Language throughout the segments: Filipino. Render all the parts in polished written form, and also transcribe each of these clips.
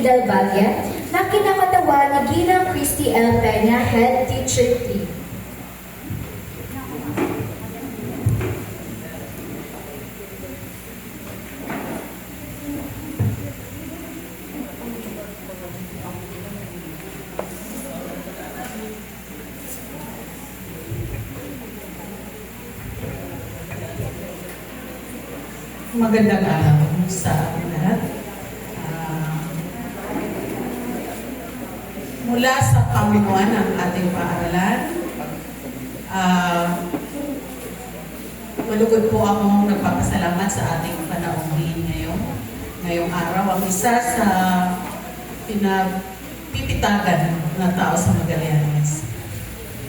Del Valle na kinakatawa ni Ginang Christy L. Peña, Head Teacher 3. Magandang araw sa ating lahat. Mula sa panguluan ng ating paaralan, malugod po akong nagpapasalamat sa ating panauhin ngayong araw. Ang isa sa pinapipitagan na tao sa Magallanes.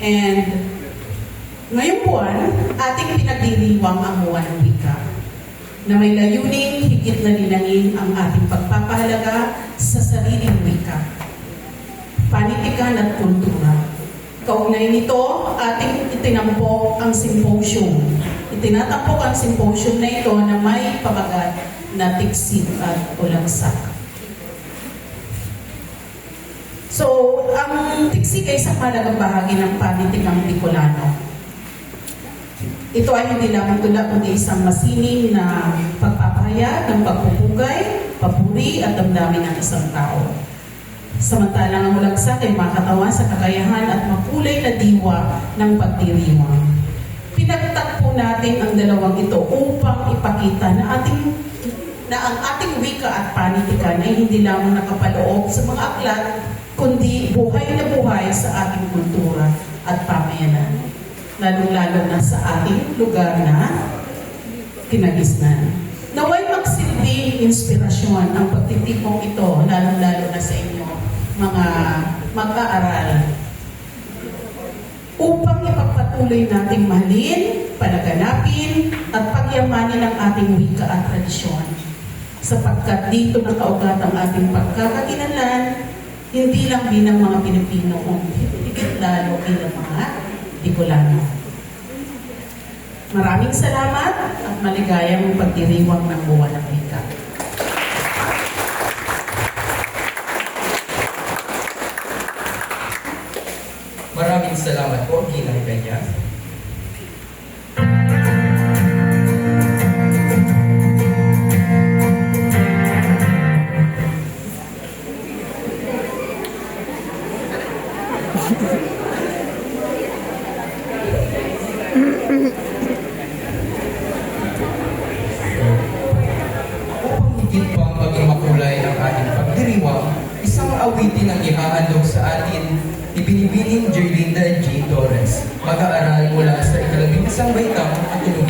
And ngayong buwan, ating pinagdiriwang ang buwan ng wika, na may layuning higit na linangin ang ating pagpapahalaga sa sariling wika, panitikan at kultura. Kaugnay nito, ating itinampok ang symposium. Itinatampok ang symposium na ito na may pamagat na tiksik at ulagsak. So, ang tiksik ay isang malagang bahagi ng panitikang Bicolano. Ito ay hindi lamang tula kundi isang masining na pagpapahayag ng pagpupugay, papuri at damdamin ng isang tao. Samantalang ang ulagsak ay makatawan sa kakayahan at makulay na diwa ng pagdiriwang. Pinagtakpo natin ang dalawang ito upang ipakita na ang ating wika at panitikan ay hindi lamang nakapaloob sa mga aklat, kundi buhay na buhay sa ating kultura at pamayanan, lalong-lalo na sa ating lugar na kinagisnan. Naway magsilbing inspirasyon ang pagtitipong ito, lalong-lalo na sa inyo, mga mag-aaral, upang ipagpatuloy nating mahalin, panaganapin, at pagyamanin ang ating wika at tradisyon. Sapagkat dito nakaugat ang ating pagkakakilanlan, hindi lang bilang mga Pilipino, kundi higit lalo bilang mga Bicolano. Maraming salamat at maligayang pagdiriwang ng buwan ng wika. Maraming salamat po, Ginang Peña. Upang higit pang maging makulay ang ating pagdiriwang, isang awitin ang ihahandog sa atin ni Binibining Jerlinda G. Torres, mag-aaral mula sa ika-11 baitang Ateneo.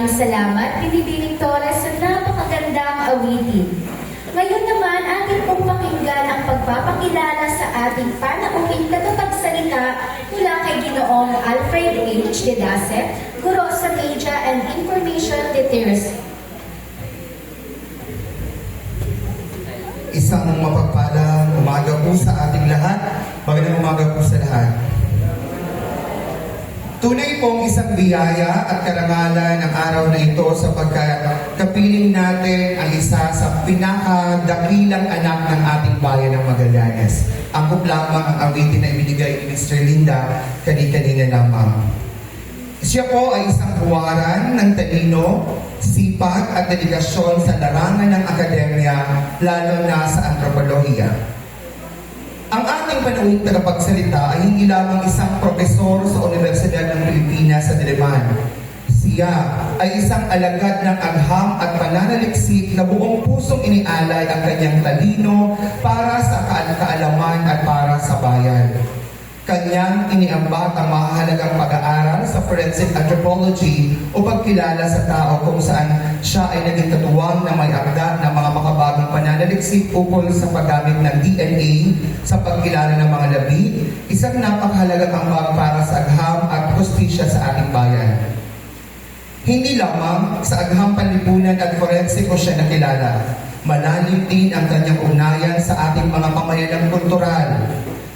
Maraming salamat, Binibining Torres, sa napakagandang awitin. Ngayon naman, atin pong pakinggan ang pagpapakilala sa ating panauhing tagapagsalita mula kay Ginoong Alfred H. De Dace, Guro sa Media and Information Literacy. Isang mapagpalang umaga po sa ating lahat. Magandang umaga po sa lahat. Tunay pong isang biyaya at karangalan ng araw na ito sapagkat kapiling natin ang isa sa pinakadakilang anak ng ating bayan ng Magallanes. Ang lamang ang awitin na ibinigay ni Mr. Linda kanina lamang. Siya po ay isang huwaran ng talino, sipag at dedikasyon sa larangan ng akademya, lalo na sa antropolohiya. Ang ating panauhing tagapagsalita ay hindi lamang isang profesor sa Universidad ng Pilipinas sa Diliman. Siya ay isang alagad ng agham at pananaliksik na buong pusong inialay ang kanyang talino para sa kaalaman at para sa bayan. Kanyang iniambat ang mahalagang pag-aaral sa forensic anthropology o pagkilala sa tao kung saan siya ay naging katuwang na may akda ng mga makabagong pananaliksik ukol sa paggamit ng DNA sa pagkilala ng mga labi, isang napakahalagang ambag para sa agham at hustisya sa ating bayan. Hindi lamang sa agham panlipunan at forensiko siya nakilala, malalim din ang kanyang ugnayan sa ating mga pamayalang kultural.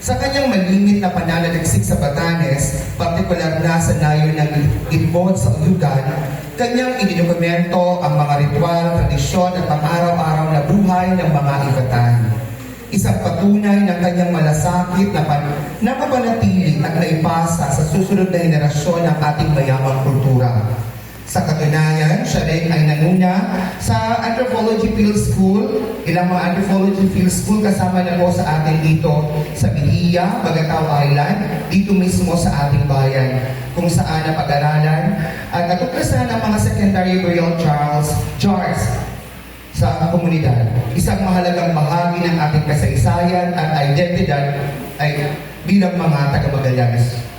Sa kanyang malimit na pananaliksik sa Batanes, partikular na sa nayo ng Itbod sa Ulugan, kanyang ididokumento ang mga ritual, tradisyon at pang-araw-araw na buhay ng mga Ivatan. Isang patunay ng kanyang malasakit na mapanatili at naipasa sa susunod na henerasyon ng ating mayamang kultura. Sa katunayan, siya rin ay nanuna sa Anthropology Field School. Ilang mga Anthropology Field School kasama na po sa atin dito sa Bihiya, Bagatao Island, dito mismo sa ating bayan, kung saan napag-aralan at natuklasan ang mga secondary burial jars sa komunidad. Isang mahalagang bahagi ng ating kasaysayan at identidad ay bilang mga taga-Magallanes.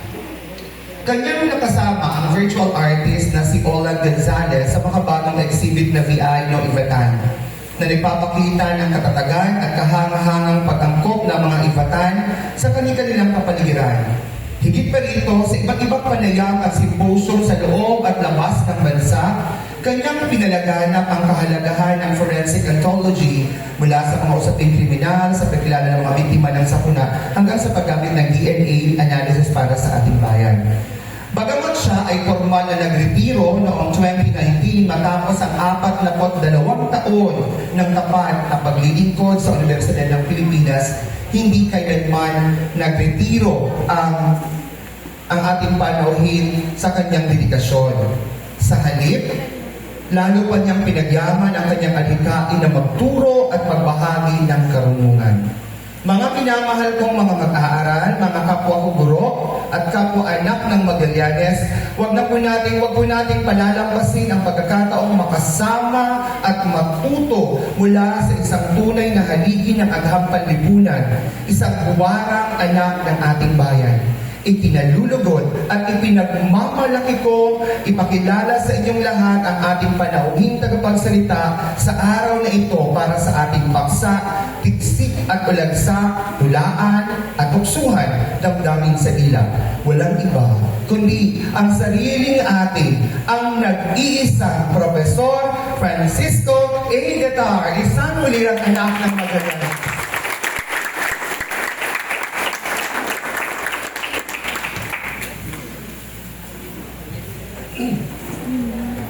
Kanyang nakasama ang virtual artist na si Ola Gonzalez sa makabagong exhibit na VI No Ivatan na nagpapakita ng katatagan at kahangahangang pag-angkop ng mga Ivatan sa kanilang kapaligiran. Higit pa rito, sa iba't ibang panayam at simposyum sa loob at labas ng bansa, kanyang pinalaganap ang kahalagahan ng forensic anthropology mula sa mga usaping kriminal, sa pagkilala ng mga biktima ng sakuna, hanggang sa paggamit ng DNA analysis para sa ating bayan. Bagamat siya ay formal na nagretiro noong 2019 matapos ang 42 taon ng tapat na paglilingkod sa Universidad ng Pilipinas, hindi kailanman nagretiro ang ating panauhin sa kanyang dedikasyon. Sa halip, lalo pa niyang pinagyaman ang kanyang adhikain na magturo at magbahagi ng karunungan. Mga pinamahal kong mga mag-aaral, mga kapwa ko guro, at kapwa anak ng Magallanes, wag po nating palalampasin ang pagkakataong makasama at matuto mula sa isang tunay na haligi ng agham panlipunan, isang huwarang anak ng ating bayan. Ikinalulugod at ipinagmamalaki ko ipakilala sa inyong lahat ang ating panauhing tagapagsalita sa araw na ito para sa ating paksa, tiksik at ulagsa, tulaan at tuksuhan damdamin sa ilang. Walang iba, kundi ang sariling atin, ang nag-iisang Profesor Francisco A. Gatar, isang ulirang anak ng Magallanes.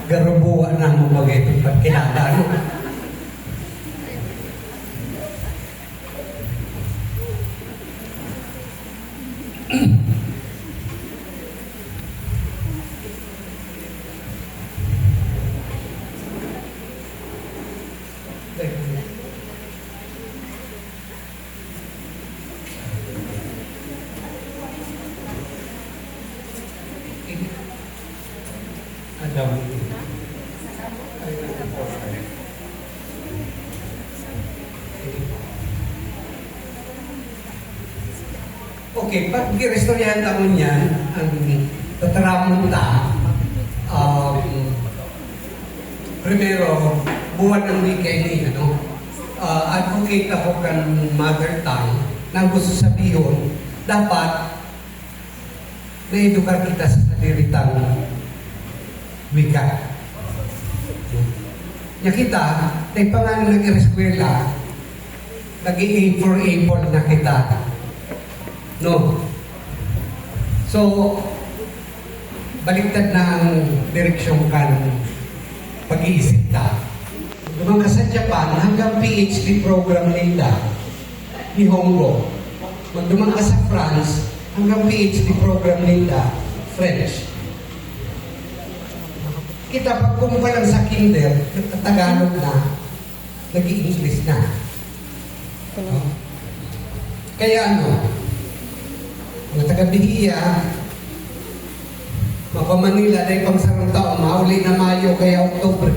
Garubuan na mo mag-ipit pagkilala, ano? Okay, pag girestoryahan taon yan, ang tataramon ta, primero, buwan ng weekend ano, advocate ako kan mother tongue na gusto sabihin, dapat na-edukar kita sa saliritang wika. Nya kita, tay pangalan ng eskwela, nag-i-A for apple na kita. No? So, baliktad na ang direksyon kan pag-iisip ka. Lumang ka sa Japan, hanggang PhD program nila, Nihongo. Magdumang ka sa France, hanggang PhD program nila, French. Kita, pag pa lang sa kinder, Tagalog na, nag-i-English na. Kaya ano, mga taga-Bihiya, Manila, dahil pang sarang taon, mauli na Mayo, kaya Oktobre.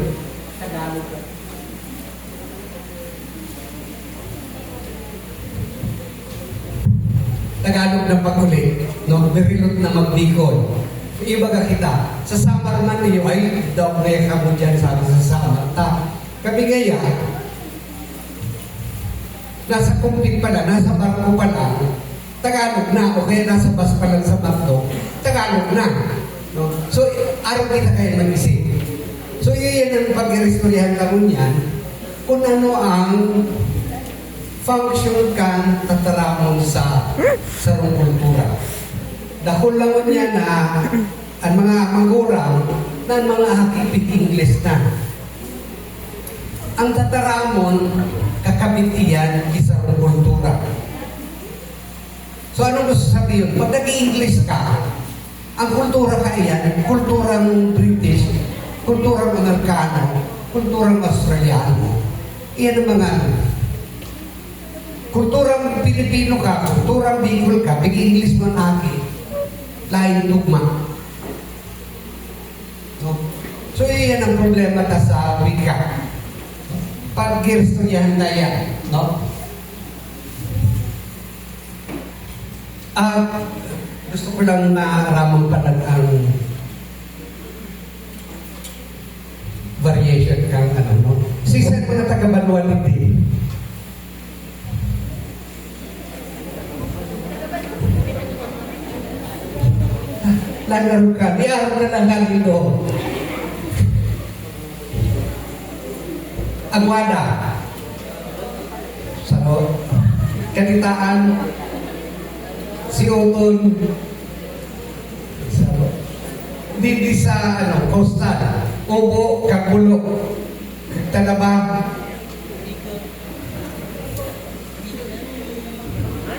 Tagalog na pag-uli, no? Berilot na magbikol. Iba ka kita. Sa Samar man niyo, ay, daw na ka mo dyan, sabi sa Samar. Kami gaya, nasa kumpit pala, nasa barko pala, Tagalog na, o kaya nasa bus pa lang sa barko, Tagalog na. No? So, araw kita kayo mag-isip. So, yun ang pag-iristoryahan ka mo niyan, kung ano ang function kan tataramon sa sarong kultura. Dahil lang niya na ang mga magurang na ang mga hakipit English na. Ang tataramon, kakabitiyan, isang kultura. So, anong gusto sabihin? Pag nag-i-English ka, ang kultura ka iyan, kulturang British, kulturang Amerikano, kulturang Australiano. Iyan ang mga kulturang Pilipino ka, kulturang Bicol ka, big-English man aki, lain tugma. No? So, iyan ang problema ta sa wika. Pag-giristoryahan na yan, no? Gusto ko lang maaramang palag ang variation kang ano, no? Sisan ko na taga-Baluan din. Lagaro ka, di araw na lang lagi doon. Agwada. So, kanitaan, si Oton, so, hindi sa, coastal, Obo, Kagulo, Talaba,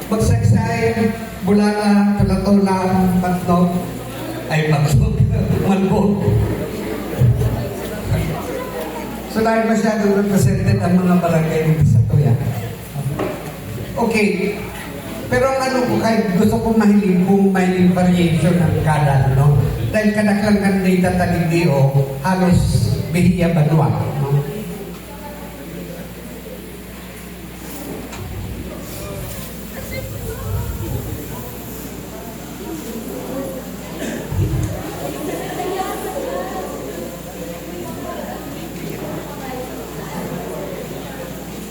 Magsaysay, Bulana, Tulatola, Matnog, ay Matnog, Malbog. So dahil masyadong represented ang mga barangay dito sa Tuya. Okay. Pero ang ano ko, kahit gusto kong mahiling kung may variation ng kada, no? Dahil kadaklang kandida taligdio, halos Bihiya Banwa, no?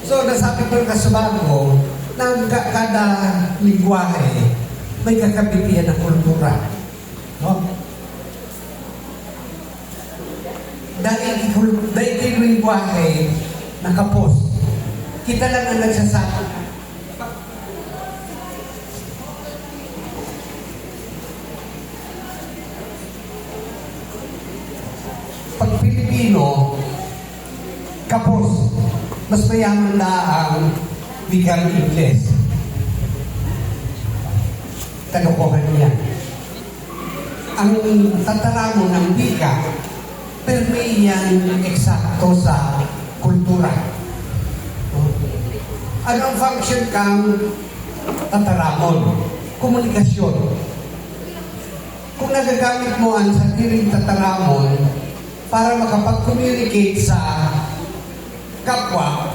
So, nasabi ko ng kasubago, na kada lingwahe may kakabitihan ng kultura. No? Dahil lingwahe nakapos, kita lang ang nagsasabi. Pag Pilipino, kapos, mas mayaman na ang wikang Ingles. Kalokohan niya. Ang tataramo ng wika, pero may yan eksakto sa kultura. Ano ang function kang tataramon? Komunikasyon. Kung nagagamit mo ang sariling tataramon para makapag-communicate sa kapwa,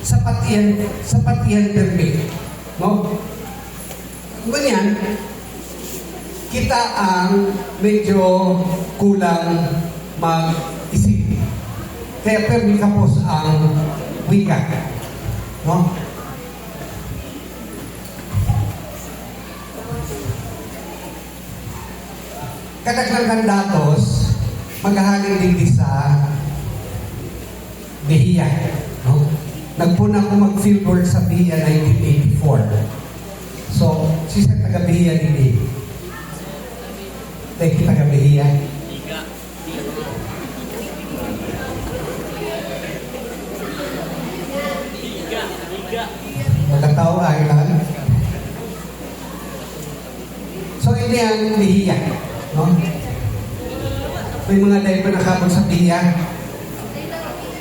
sapat yan permit. No? Ganyan, kita ang medyo kulang mag-isip. Kaya permikapos ang wika. No? Kadaglagan datos, maghahaling din sa Behiya. No? Nagpuna ko mag-field work sa Behiya 1984. So, si Sir taga Behiya din. Thank you, taga Behiya. Magkatao Island. So, ini ang Behiya. No? May mga dahil pa nakabot sa Behiya.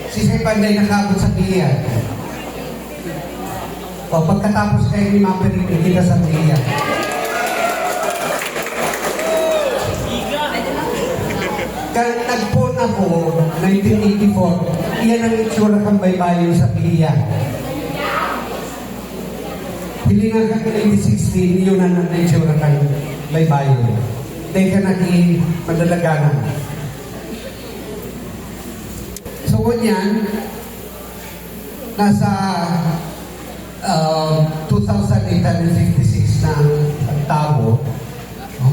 Si Sir Panday nakabot sa Behiya. O, pagkatapos kayo ni Mapirin, kita sa Behiya. Kaya nagpon ako, 1984, iyan ang itsura kang baybayo sa Behiya. Hilingan ka 2016, yun ang itsura kang baybayo. Dahil ka naging madalaganan. So, ganyan, nasa 2,856 na ang tao, no?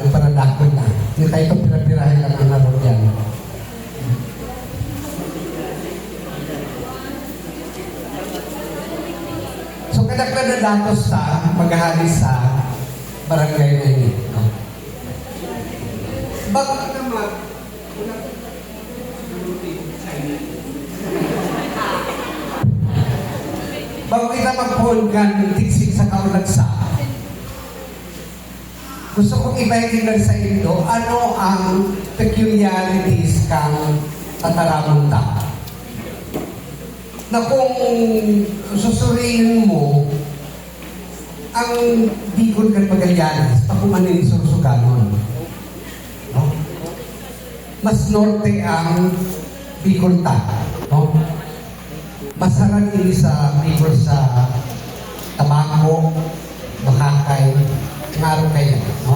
Nagparadakon na. Yung kahit itong pinapirahin lang ang narod yan. So, kadagdag na datos sa maghahali sa barangay na yun. No? Bago naman, bago kita mag-phone ka ng tiksik sa kaulagsa, gusto kong ibahin sa inyo ano ang peculiarities kang Tataramunta. Na kung susuriin mo, ang Bicol kan Magallanes, pakumanin Sursuganon. No? Mas norte ang Bicol ta. No? Masarang ini sa Bicol sa Tabaco, Makakay, ngaro kayo. No?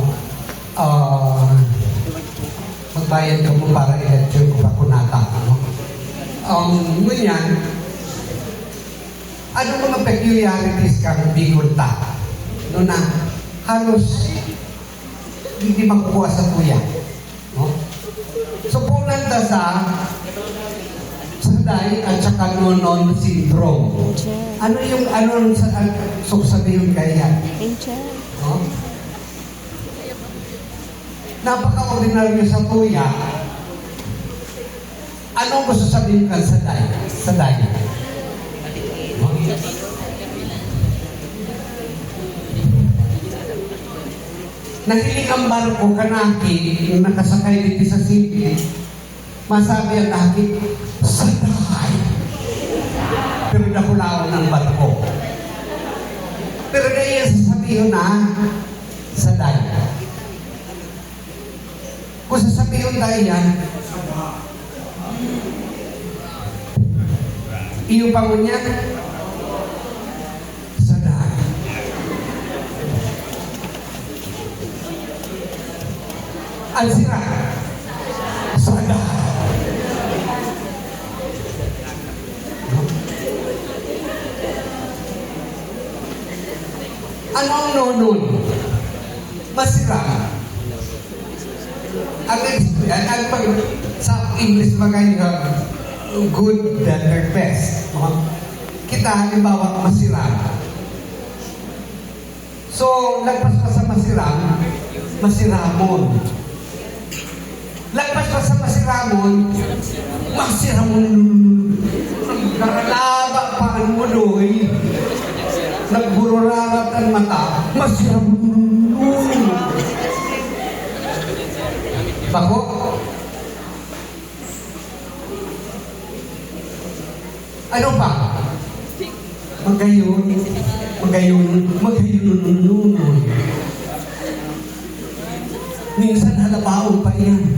Magbayad ka mo para election ko pa kunata. No? Ngunyan, ano mga peculiarities kang Bicol ta? No na halos hindi makukuha sa tuya. No? So, punanda sa Saday at saka Nonon syndrome. Ano yung ano sa sabihin kaya? No? Napaka-ordinaryo sa tuya. Anong gusto sabihin ka sa Saday? Saday. No? Nahiling ang barko kanaki yung nakasakay dito sa city, masabi ang laki, Saday! Pero nakulawan ng barko. Pero kaya sasabihin na, Saday. Kung sasabihin tayo yan, iyo pangon yan, Saday. Ang sira, Saday. Ano ang nonon? Masira. Ang sa English magayon, good, better, best. Kita, halimbawa, masira. So, lagpas pa sa masira, masiramon. Lagpas pa sa masiramon, masiramon. Nakalaba pa ang muloy. Nagbururarat ang mata, masiramon. Bako? Ano pa? Magayon. Minsan halabaon pa yan.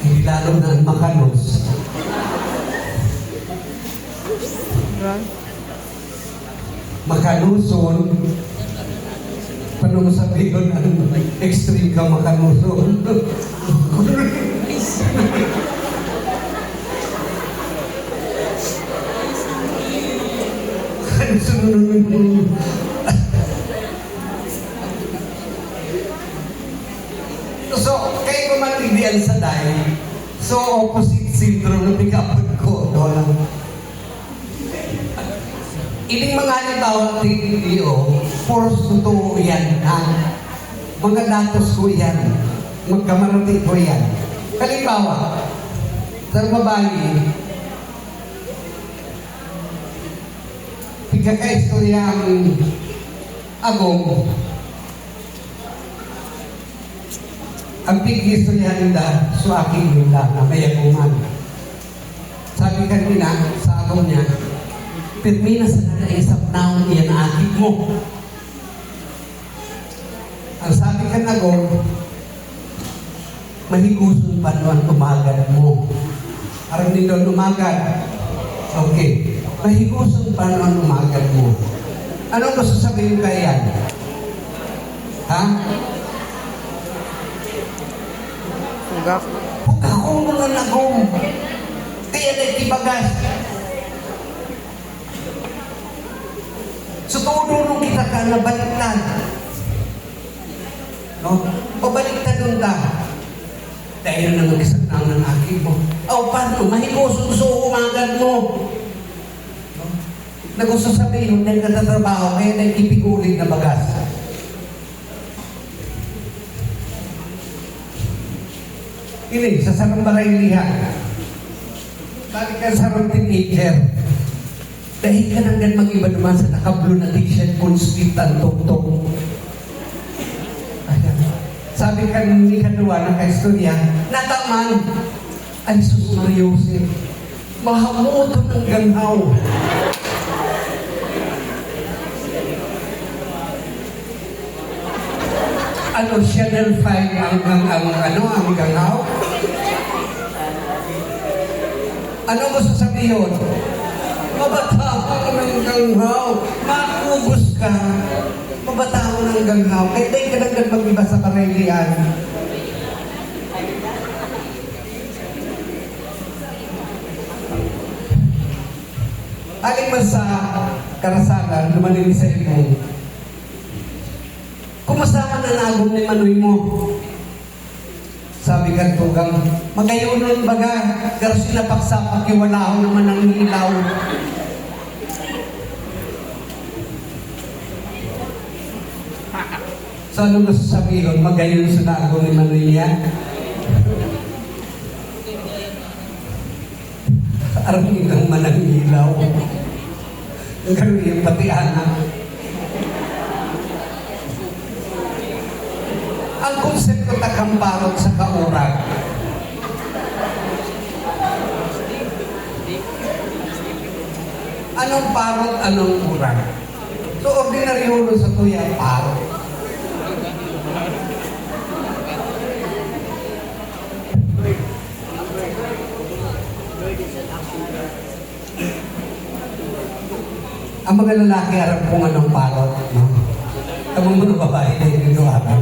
Hindi lalo na ang makanos. Makanuson. Paano mo sabihin ang extreme ka makanuson? So, kayo ko matigdian sa dahil. So, opposite syndrome na pikapod ko. Ining mga halimbawa TDO, force totoo yan. Mga datos ko yan. Magkamarati ko yan. Halimbawa, sa babae, pagkakaistorya ang agong, ang pag-istorya nila sa aking nila na may agungan. Sabi kanina sa agong niya, pirmi na sa nanaisap na iyan na akit mo. Ang sabi ka na agong, mahiguson pa naman umagad mo. Parang nila umagad. Okay. Mahiguson pa naman umagad mo. Anong gusto sabihin ka yan? Ha? Huwag akong mga nagong. Kaya na ibagas. So, tulunong kita ka na baliktad. No? Pabaliktad nun ka. Dahil na mag-isang ng aking mo. O, paano? Mahiguson gusto umagad mo. Na gusto sabihin, dahil natatrabaho, kaya nagkipigulit na bagas. Ini, sa sarang baraylihan. Balik ka sa sarang teenager. Dahil ka nang gan mag-iba naman sa nakablo na t-shirt, conscript ang tong-tong. Ayan. Sabi ka ni Kanuwa ng kaistorya, nataman, ay sus Mariosep, mahamoto ng ganghaw. Ano, Channel 5 ang ganghaw? Ano gusto sabihin? Mabatawan ng ganghaw. Makugos ka. Mabatawan ng ganghaw. Kaya tayo ka nagdan mag-iba sa karelian. Aling man sa karasalan, lumalim sa imo. Kumusta ka na nagong ni Manoy mo? Sabi ka tugang, magayunon baga, garos napaksapak yung wala ako naman ang ilaw. So ano gusto sabihin? Magayon sa nagong ni Manoy niya? Arami kang manang ilaw. Ganun yung pati anak. Ang konsepto tagambarot sa kaurag. Anong parot, anong urag? So, ordinary ulo sa tuya, parot. Ang mga lalaki, aram kung anong parot, no? Ang mga babae na yung aram.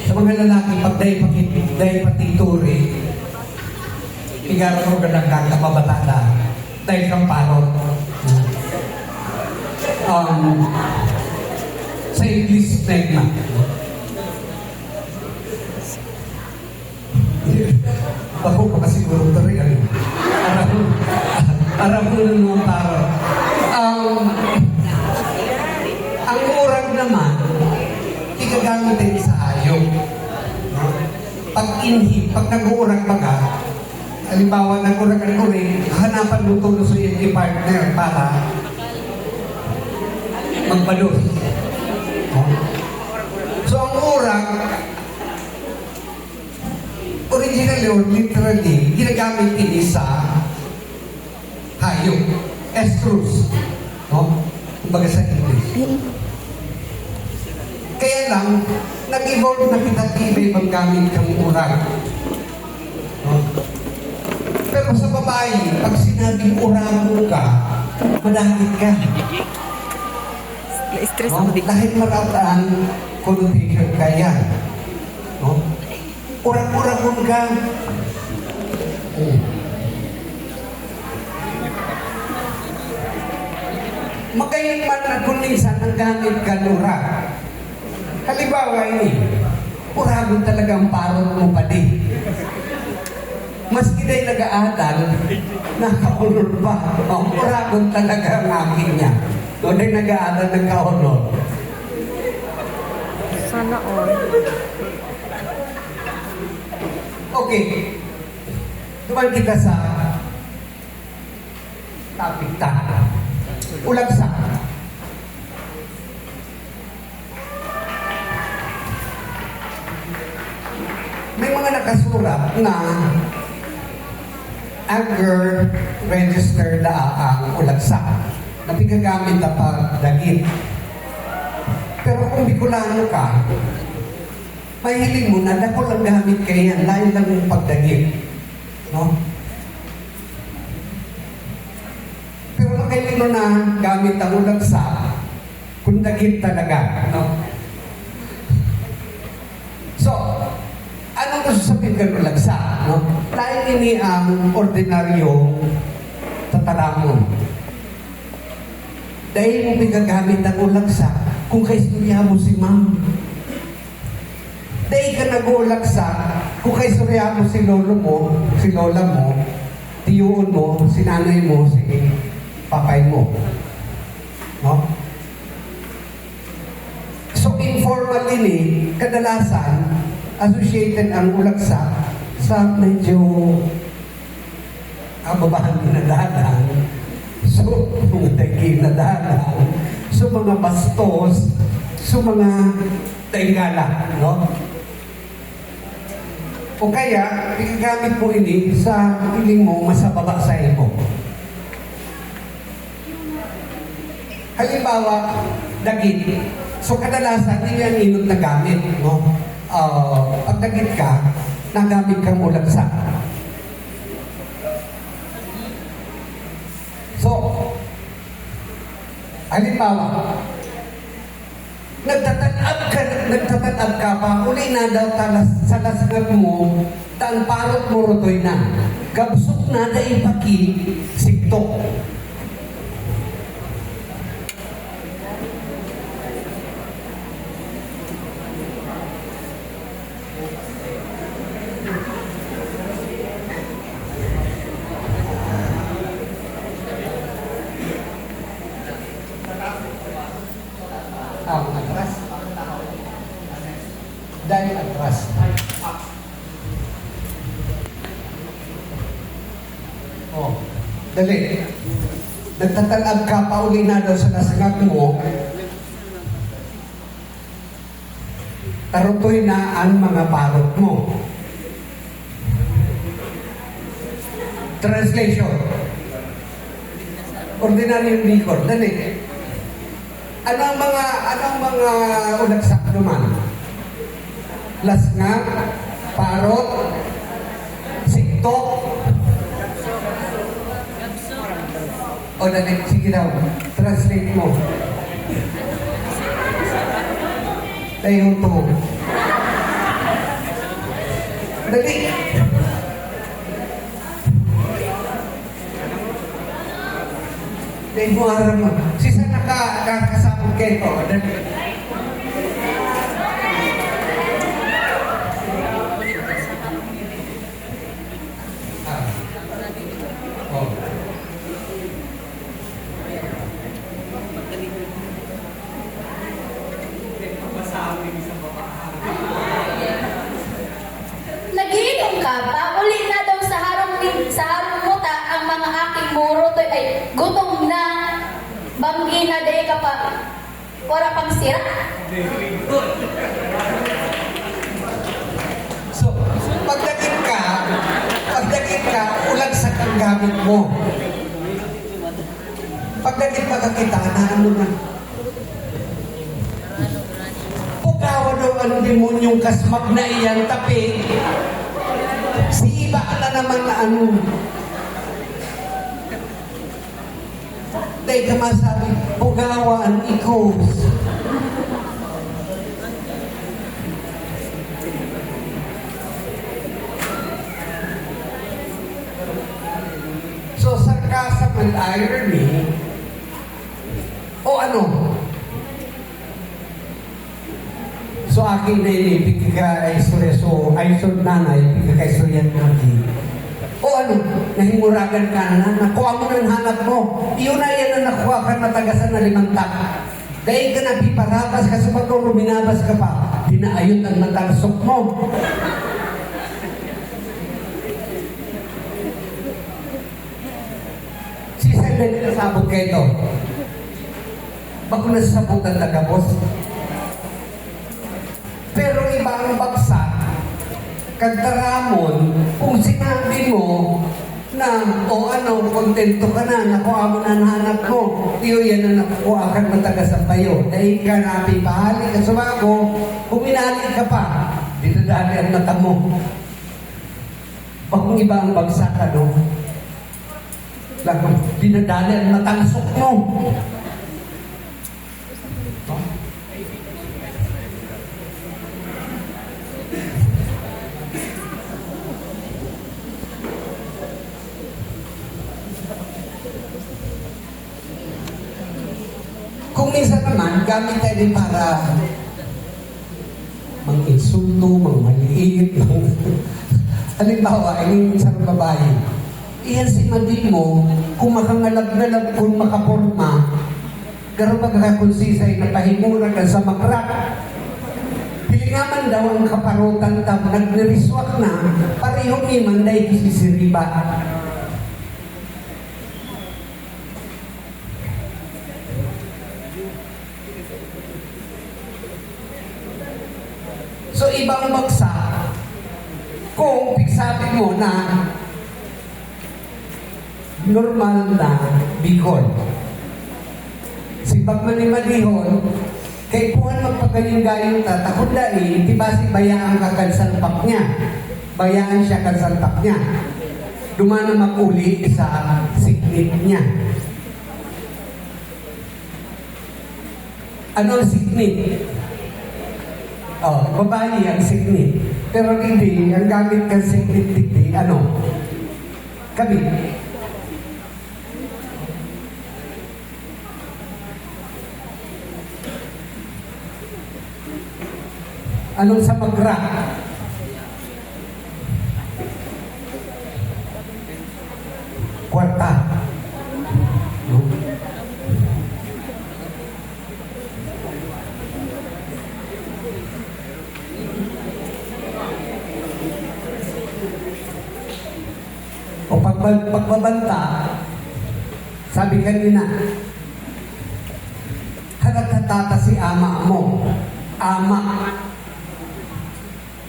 Sa mga lalaki, pag dahil patituri, igaro ko ganang kakababatala dahil kang parot. Sa English stigma. Bako ka pa siguro ito rin. Aram mo ng mga parot. Ang urag naman, ikagamitin sa ayong. Pag nag-uurag ka, halimbawa nag-urag ang uring, hanapan mo ito sa iyong partner para magbalos. So ang urag, originally or literally, ginagamit ini sa hayop, estrus. No? Kumbaga sa English. Kaya lang, nag-evolve na kita iba-ibang gamit kang urag. No? babae, pag sinabing urago ka, madahit ka. Na-stress No? ako di. Dahil marataan connotation ka yan. No? Urag-uragon ka. Magayon man na kung minsan ang gamit ka urag. Halimbawa ini, uragon talaga ang parot mo pa di. Maski na'y nag-aatal, nakaunod pa. Uragon talaga ang akin niya. Doon na'y nag-aaral, nagkaunod. Sana all. Okay. Tumal kita sa topic ta. Ulagsa. May mga nakasurat na agar register na ang ulagsa na pinagamit na pagdagit. Pero kung Bicolano ka, mahiling mo na dako lang gamit kayo yan, lain lang yung pagdagit. No? Pero mahiling mo na gamit ang ulagsa kung dagit talaga. No? So, anong gusto sabihin ka ulagsa? No? Lain ini ang ordinaryo tataramon. Dahil mo pinagamit ang ulagsa kung kaistorya mo si ma'am. Dahil ka nag-ulagsa kung kaistorya mo si lolo mo, si lola mo, tiyuon mo, si nanay mo, si papay mo. No? So informal din eh, kadalasan associated ang ulagsa sa medyo kababahan na dalang, so mga daging na dalang, so mga bastos, so mga taingala, no? O kaya, pinagamit mo ini sa piling mo masababa sa imo. Halimbawa, dagit. So kadalasan, hindi yan inod na gamit, no? Pag dagit ka, nagamit kang ulagsa. So, halimbawa, nagtatanab ka pa, uli na daw sa lasgat mo, tan parot mo rotoy na. Gabsok na da ipaki, siktok. Atras. Dahil atras. Oh, dali. Nagtatanab ka pa uli na daw sa nasangat mo. Tarutoy na ang mga parot mo. Translation. Ordinary record. Dali. Anong mga ulagsak naman? Lasngat, parot, siktok, o dali, sige daw, translate mo. Tayo to. Dali. Dahil mo harap mo. Sisa nakakasabog kayo to. Dali. Oh. Nagiinom ka pa, uli na daw sa harong muta ang mga aking muro to ay gutom na. Banggi na day ka pa. Wala pang sira. So, pagdagit ka, ulagsak ang gamit mo. Pagdagit makakita na ano na. Pugawa daw ang demonyong kasmag na iyan, tapi si iba na naman na ano. Dahil ka masabi, Pugawaan, ikos. So, sarcasm and irony, o ano? So, akin na inipig ka ay istorya. So, ay so nanay, pig ka istorya natin. O ano? Nahimuragan ka na, nakuha mo ng hanap mo. Iyon na yan na nakuha ka matagasan na 5 tak. Dahil ka na piparabas ka sa pagkong ruminabas ka pa. Dinaayot ang natarsok mo. Si Simon, nasabot kayo ito. Bago nasabot ang tagabos. Pero iba ang bagsak. Kagtaramon, kung sinabi mo na, o ano, kontento ka na, nakuha mo na ang hanap mo, iyo yan na nakuha ka matagasampayo. Dahil ka napi pahali ka sa bago, kuminali ka pa, dinadali ang mata mo. Bakong iba ang bagsak, ano? Dinadali ang matangsok mo. Kung minsan naman, gamit tayo din para mang-insulto, mang-maliit, halimbawa, yung isang babae, iyan si madi mo, kung makangalag-nalag, kung makaporma, garo magkakonsisay na pahimura ka sa makrak, pilingaman daw ang kaparutan tam, nagniriswak na, pareho ni Manday kisisiriba. So, ibang bagsak, kung pigsabi mo na normal na Bicol. Si pagmanimalihon, kay puhan magpagaling-galing ta, takot dahil, di ba si bayaan ka kansanpak niya? Bayaan siya kansanpak niya. Dumana makuli sa siknit niya. Ano ang siknit? Oh, babae ang siknit. Pero hindi, ang gamit kang siknit dito, ano? Kabit. Anong sa magra? Kwarta. No? O pagbabanta, sabi kanina, halatatata si ama mo. Ama.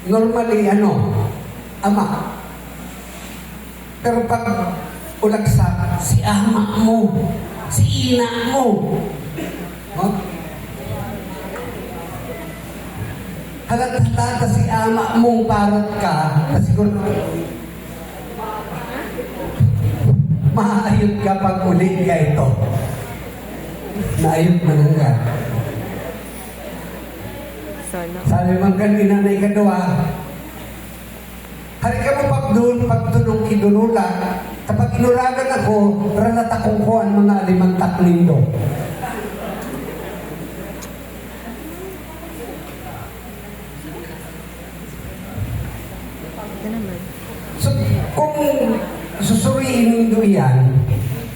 Normally, ano? Ama. Pero pag ulagsak, si ama mo, si ina mo. No? Halatatata si ama mong parot ka, na siguro maayot ka pag uli ka ito. Naayot mo lang ka. Sabi man kanina na ikadawa, hari ka mo pagdunong kidunula, kapag inuragan ako, ranatakong ko ang mga 5 tak nindo. So, kung susuriin nindo yan,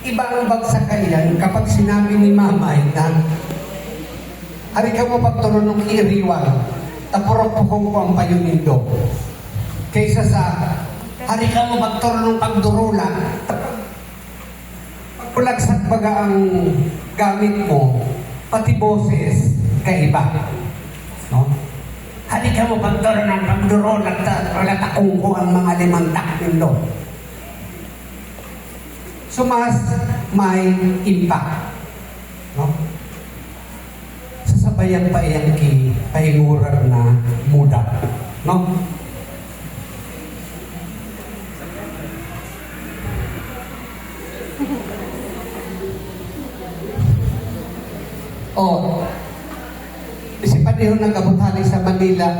iba ang bagsak yan kapag sinabi ni mama na hari ka mo pagtulunong iriwang, tapurok-pukong ko ang payunindo. Kaysa sa, hari ka mo pagtulunong pagdurula, pagpulagsak baga ang gamit mo, pati boses, kaiba. No? Hari ka mo pagtulunong pagdurula, takong ko ang mga 5 tak nindo. So, mas may impact. No? Sasabayan pa yan pahinguran na muda. No? O, si Padihon nagkabutali sa Manila.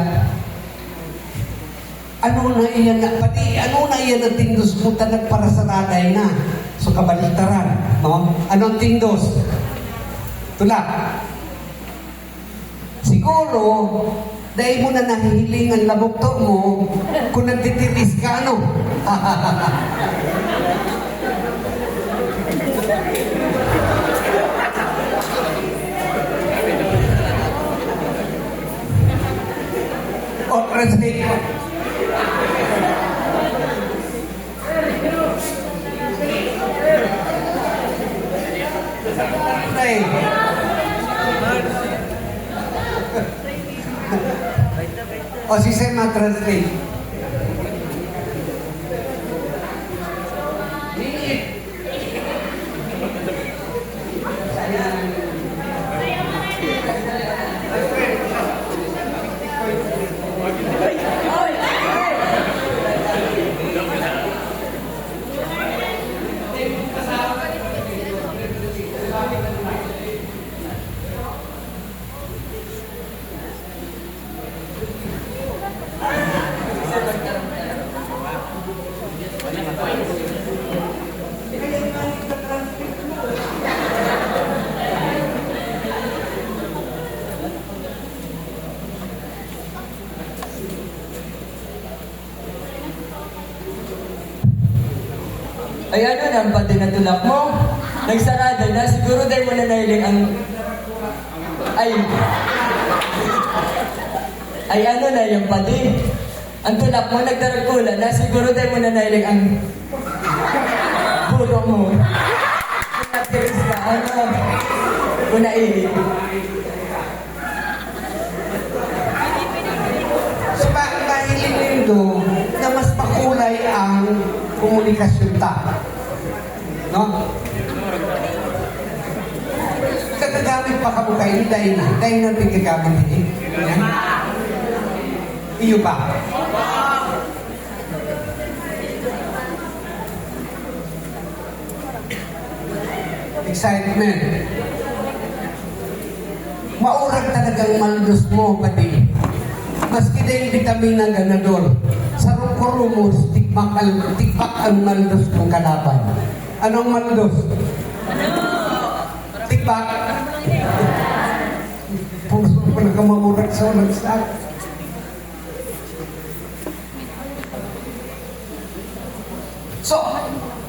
Ano na iyan nga, pati ano na iyan ang tindos mo talag para sa raday na. So kabaliktaran, no? Anong tindos? Tulak. Siguro, dahil mo na nahihiling ang labokto mo, kung nagtitiris ka, ano? O, translate mo. Ay. O si Sema translate. Ay ano nang pati na tulak mo? Nagsarado na, siguro dahil mo na nahiling ang... Ay ano na yung pati? Ang tulak mo nagdaragkula na, siguro dahil mo na nahiling ang... Bulo mo. Kung natiris ka, ano? Kung nailig. So mahiling nito na mas makulay ang komunikasyon ta. No? Kagagamit pa ka mo kayo, dahil na gagamit din. Yan. Iyo ba? Excitement. Maurag talagang maldos mo, pati. Maski na yung vitamina ganador. Sa rukurumos, tikpak ang maldos mong kalaban. Anong maldos? Tikpak. Puso ko na kamamurag sa ulang sa So,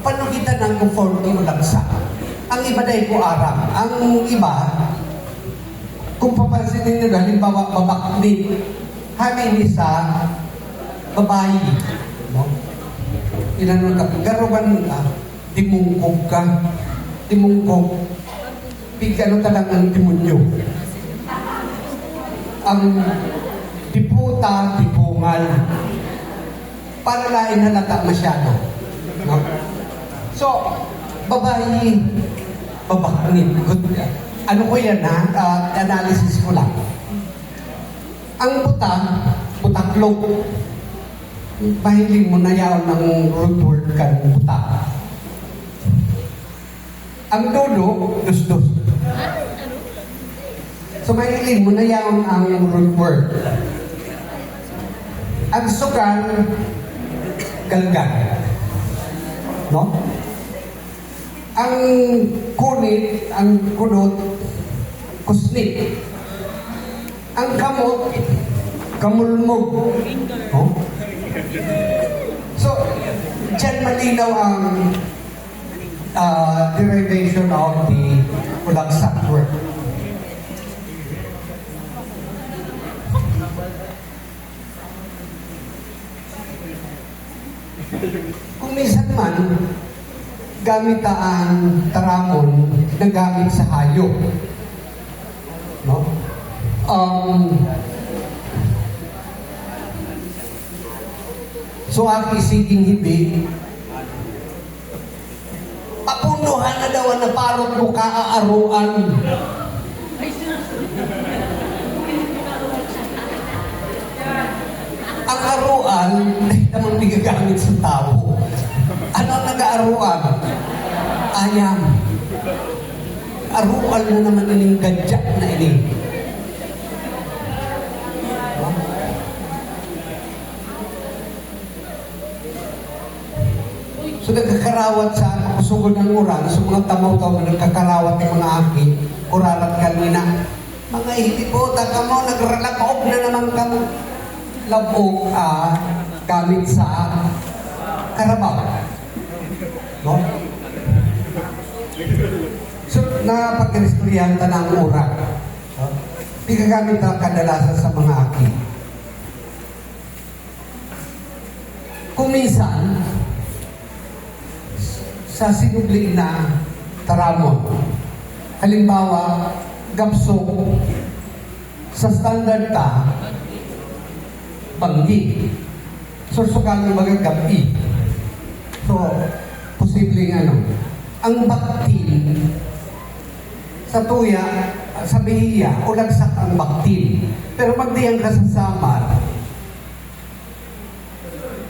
paano kita ng conformity o langsa? Ang iba dahil ko aram. Ang iba, kung papansinin nyo, halimbawa, babakli, hamin sa babae. No? Inano ka, garuban ka, timungkog ka, timungkog, pigano talagang timunyo. Ang diputa, dipungal, para lain halata masyado. No? So, babae, babakli, good. Ano ko yan ha? Analysis ko lang. Ang butaklog. Pahiling mo na yaw ng root word ka ng buta. Ang dulo, dus-dus. So mahiling mo na yaw ang root word. Ang sugan, galgal. No? Ang kunit, ang kunot, kusnit. Ang kamot, kamulmog. Oh? So, dyan malinaw ang derivation of the ulagsak word. Kung minsan man, gamit ang taramon na gamit sa hayop. No? So ang isiging hibi, papunuhan na daw na parot mo kaaaruan. Ang aruan, dahil naman di gagamit sa tao. Ano ang nag-aaruan? Ayam. arual na naman ining gadyak na ini. So nagkakarawat sa kusugod ng uran, so mga tamaw-tamaw nagkakarawat ng mga aki, uralat kanina. Mga ihipota ka mo, nagralabaog na naman ka mo. Labog gamit sa karabaw. No? So, napag-restoryan ta ng uran. No? Di kagamit na kadalasan sa mga aki. Kung minsan, sa sinubli na taramon, halimbawa, gapso, sa standard ta, banggi. Sursukan ng mga gabi. So, posibleng ano, ang baktin sa tuya, sa bihiya, ulagsak ang baktin. Pero magdiyang ka sa samar,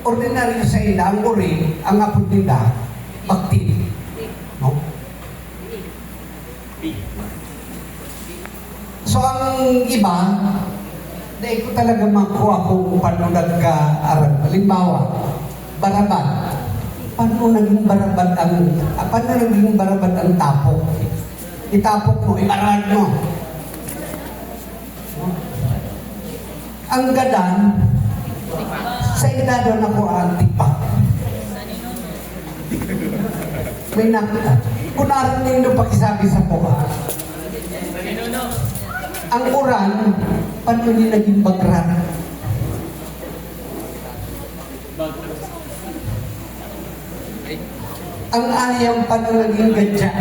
ordinaryo sa ila, ang uri, ang apod nila, baktin. No? So, ang iba, dahil ko talaga makuha kung paano nagka-aral. Halimbawa, barabad. Paano naging barabad ang tapok? Itapok mo, iarad mo. Ang gadan, sa edad na ko ang tipak. May nakita. Kung narinig nyo pakisabi sa kuha, ang uran, paano niya naging bagran? Ang ayam, paano naging gadya?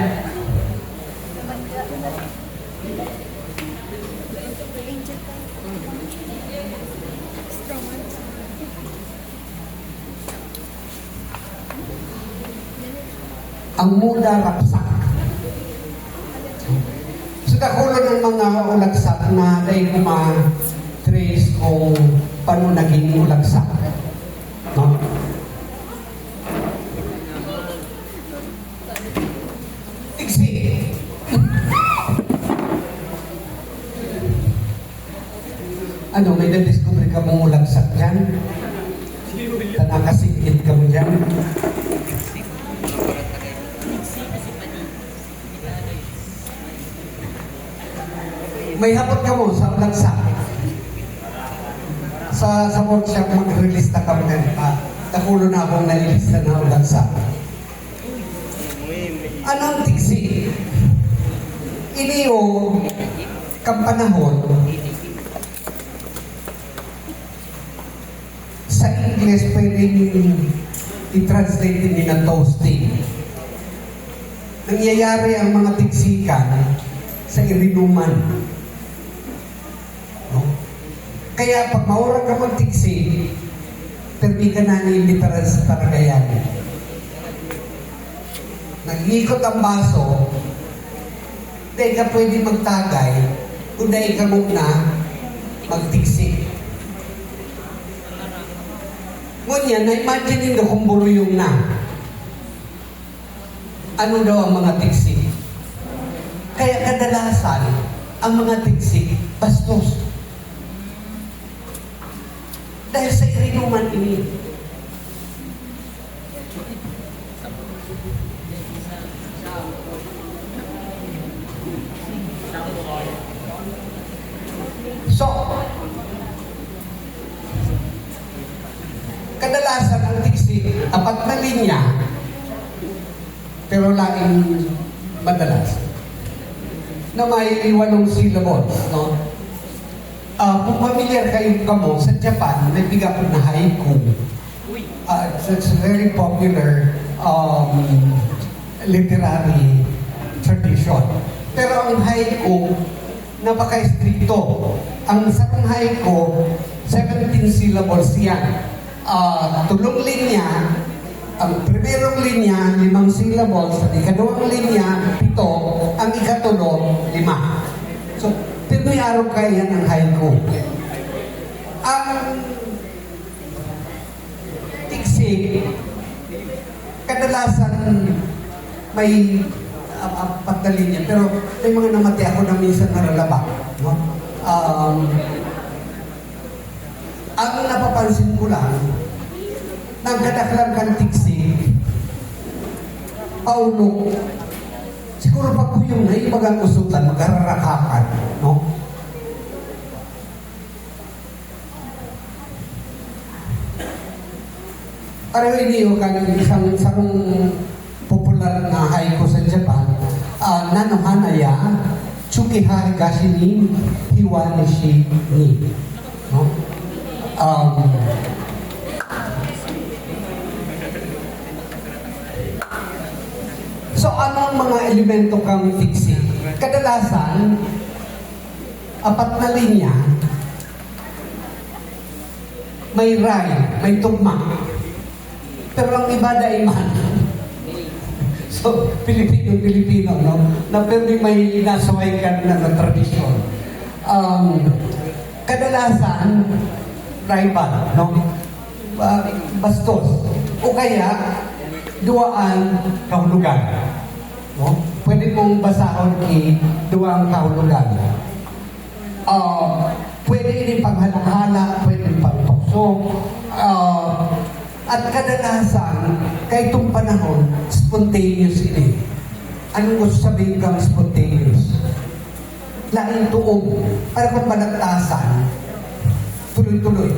Ang muda rapsak. So, kakulo ng mga ulagsak na dahil kuma-trace kung paano naging ulagsak. No? Tiksi. Ano, may na-discover ka mong ulagsak dyan? Nakasingkit ka mo dyan? May hapot ka mo sa ulagsak. Sa workshop, mag-release na kami nakulo na akong nalilista na ulagsak. Anong tiksi? Iniyo, kampanahon, sa English, pwedeng i-translate din na toasting. Nangyayari ang mga tiksikan sa irinuman. No? Kaya pag maurang ka magtiksi, permi ka na ni literal sa Taragayan. Nag-ikot ang baso, dahil ka pwede magtagay, kung dahil ka muna magtiksi. Ngunyan, na-imagine nyo kung buruyong na. Ano daw ang mga tiksi? Kaya kadalasan, ang mga tiksi, bastos. Dahil sa irinuman ini. So, kadalasan ang tiksi, apat na linya, pero laging madalas, na may 8 syllables, no? Kung familiar kayo kamo, sa Japan, may bigapon na haiku. It's a very popular literary tradition. Pero ang haiku, napaka-stricto. Ang sarong haiku, 17 syllables yan. 3 linya, ang primerong linya, 5 syllables, ang ikadawang linya, 7, ang ikatulo, 5. So, Pinoy araw kaya ng haiku. Ang tiksi, kadalasan may apat na linya, pero may mga namati ako na minsan naralaba. No? Ang napapansin ko lang, nang kadaklang kang tiksi, Paulo, siguro pag kuyong na ibagang usutan, magararakakan, no? Pareho iniyo kang isang popular na haiku sa Japan, nanohanaya, tsukihari gashi ni hiwanishi ni. No? So, ano ang mga elemento kang fixing? Kadalasan, apat na linya, may rhyme, may tugma. Pero ang iba daiman. So, Pilipino, no? Na pero may nasaway ka na tradisyon. Kadalasan, rival, no? Bastos. O kaya, duaan kahulugan. No? Pwede mong basahon duang kahulugan. Pwede ini panghala-hala, pwede pangtukso. At kadalasan, kahit itong panahon, spontaneous ini. Anong gusto sabihin kang spontaneous? Laing tuog. Para kung balagtasan, tuloy-tuloy.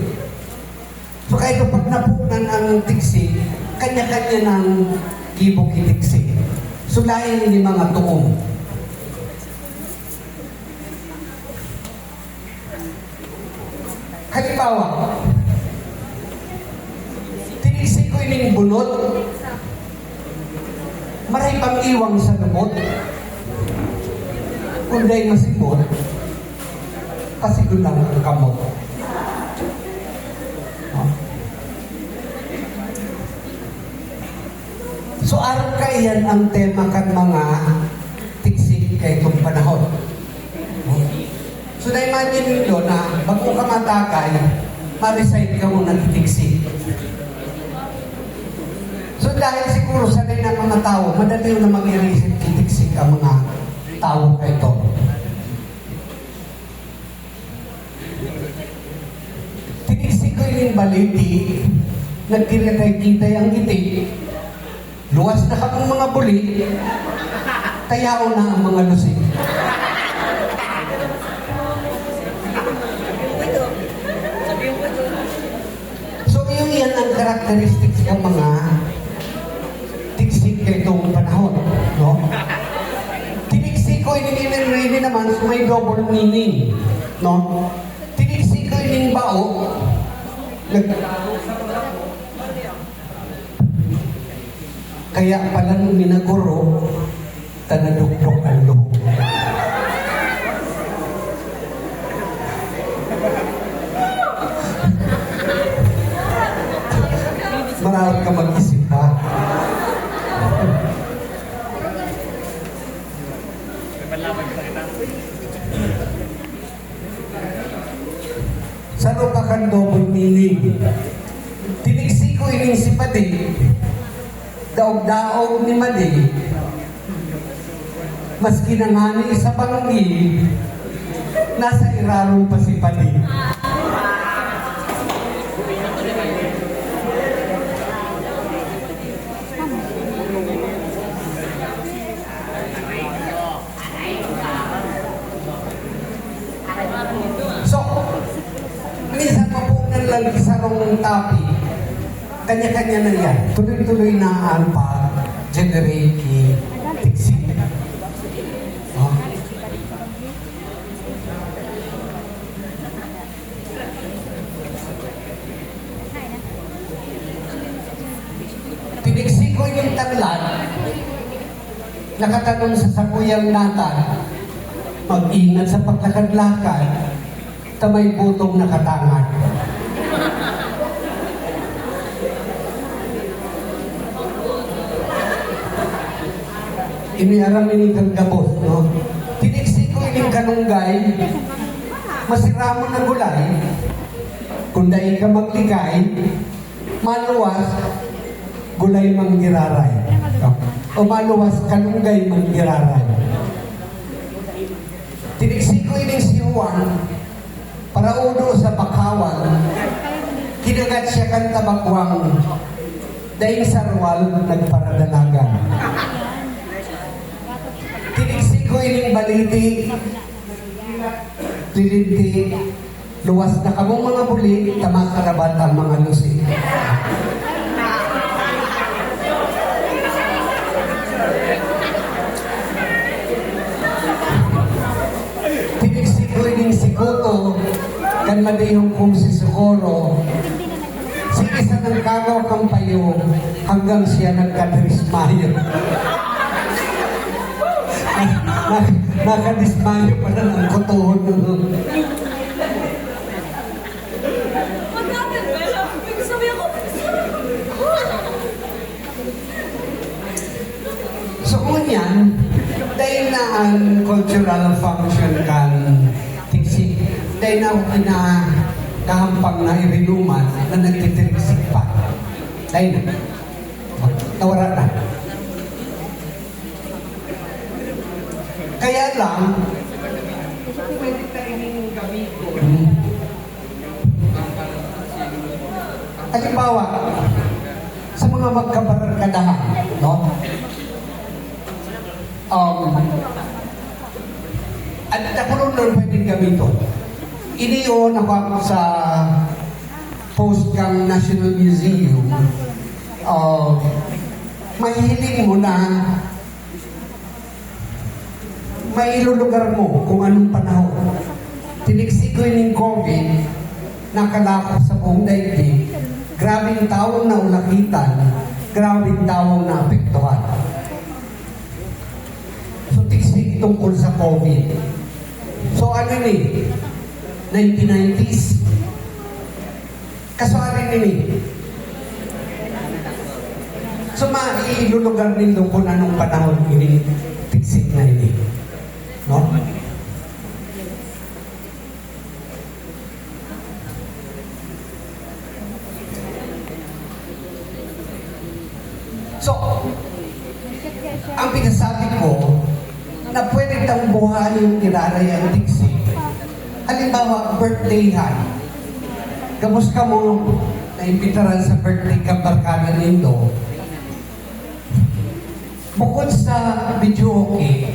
So kahit pag napunan ang tiksi, kanya-kanya ng ibog itiksi. So laing ni mga tuog. Halimbawa, tinisi ko ining bunot, maray pang iwang sa lumot, kunday masipot, pasigulang ang kamot. So araw kayan ang tema kan mga tiksik kay itong panahon. So na-imagine nyo na bago ka matakay, ma-recite ka muna tiksi. So dahil siguro sanay ng mga tao, madali na mag-i-recite tiksi ang mga tao kay ito. Tiniksi ko yung baliti, nagkiritay-kitay ang ngiti, luwas na kapong mga buli, tayao na ang mga lusig. So yun yan ang characteristics ng mga tiksik kay itong panahon. No? Tiniksik ko ini naman so may double meaning. No? Tiniksik ko ining bao, kaya pala nung minaguro, tanadukdok ang loob. Marami ka mag-isip ha. Saan pa kang double meaning? Tiniksi ko ining si Padi, daog-daog ni Madi, maski nangani sa panggi, nasa irarong pa si Padi. So, minsan mapunan lang isarong tapi, kanya-kanya na yan. Tuloy-tuloy na ang pag-generate tiksi. Oh. Tiniksi ko yung tanglad, nakatanong sa sakuyang natan, mag-ingat sa paglakad-lakad, tamay butong nakatangan. Iniaramin ni Gagabos, no? Tiniksi ko ining kanunggay, masiramo na gulay, kung dahil ka magligay, maluwas, gulay manggiraray. No? umaluwas kanunggay manggiraray. Tiniksikoy ni si Juan, para udo sa bakawan, kinagat siya kan tabakwang, dahil sarwal nagparadalagan. Tiniksikoy ning baliti, tilinti, luwas na kamong mga buli, tamakarabat ang mga lusi. Tiniksikoy ning sikoto, kan madayong kung si Socorro, sige sa ng kagaw kang payo, hanggang siya nagkadrismayo. Nakadismayo pa na ng kotohon nun. So kung yan, dahil na ang cultural function kan tiksik, dahil na kahampang na irinuman na nagtitiksik pa. Dahil na. Nawara na. Kaya lang, pwede tayo gamitin. Halimbawa, sa mga magkabarkadahan, no? At nakulong na pwedeng gamito. Iniyon ako sa post kang National Museum. Mahihiling mo na may ilulugar mo kung anong panahon. Tiniksikoy ng COVID, nakalakot sa buong daigdig, grabing taong na ulakitan, grabing taong na apektuhan. So, tiksik tungkol sa COVID. So, ano ni? 1990s? Kaswari ni. So, mailulugar nito kung anong panahon ini tiksik na ini. No? So, ang pinasabi ko, na pwede tang buhay yung kiraray ang tiksi. Halimbawa, birthday han. Kamus ka mo, naimbitaran sa birthday ka barkada nindo. Bukod sa video okay,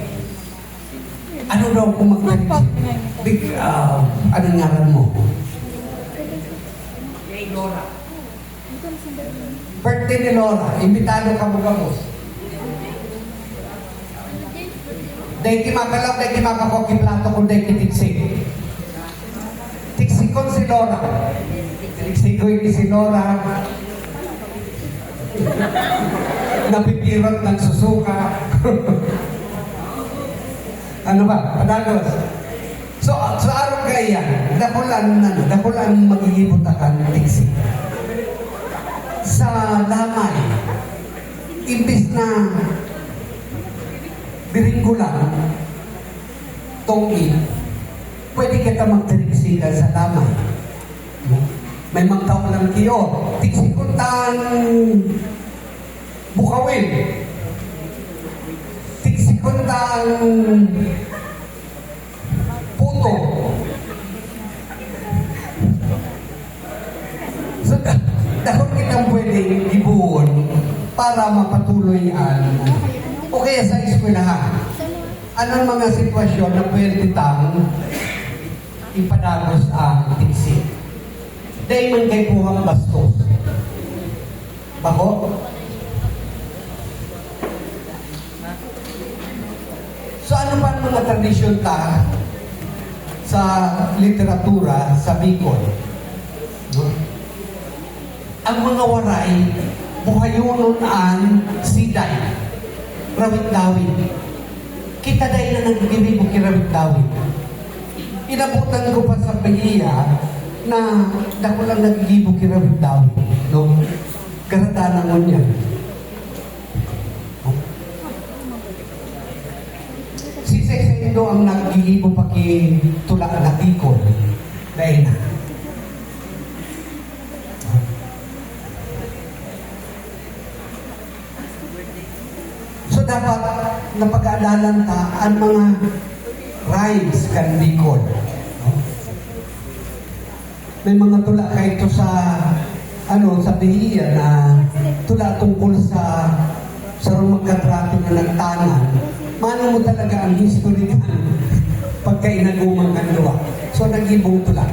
ano daw kung mag-tiksi? Ano ngaran mo? Laura. Birthday ni Laura, imbitado ka mo kamos. Dahil kimakalap, dahil kimakakok plato kung dahil kitiksik. Tiksikon si Laura. Tiksikoy si Laura. Napipirot ng susuka. Ano ba? Padagos. So araw kaya, dakulan magigibutakan tiksik. Sa lamay, imbis na biringgo lang, tongi, pwede kita magtiriksikan sa lamay. May magtaon lang kiyo, tiksikuntan bukawin, tiksikuntan puto. So, dahon kitang pwedeng ibuon para mapatuloy ang o kaya sa eskwelahan. Anong mga sitwasyon na pwede tang ipadagos ang tiksik? Dahil man kay puhang bastos. Bako? So ano pa ang mga tradisyon ta sa literatura sa Bicol? No? Ang mga waray, buhayunon ang siday. Rawit-dawit. Kita dahil na nagigibig mo kirawit-dawit. Inabutan ko pa sa pagiya na dako lang nagigibig kirawit-dawit. No? Garada naman yan. Si Sexendo ang nagigibig pa ki tula na Bicol. Dahil na. So lalanta ang mga rhymes kan Bicol. No? May mga tula kay ito sa sa Bihiya na tula tungkol sa magkatrato na nagtanan. Mano mo talaga ang history niyan pagka inagumang kanluwa. So nag-ibong tula.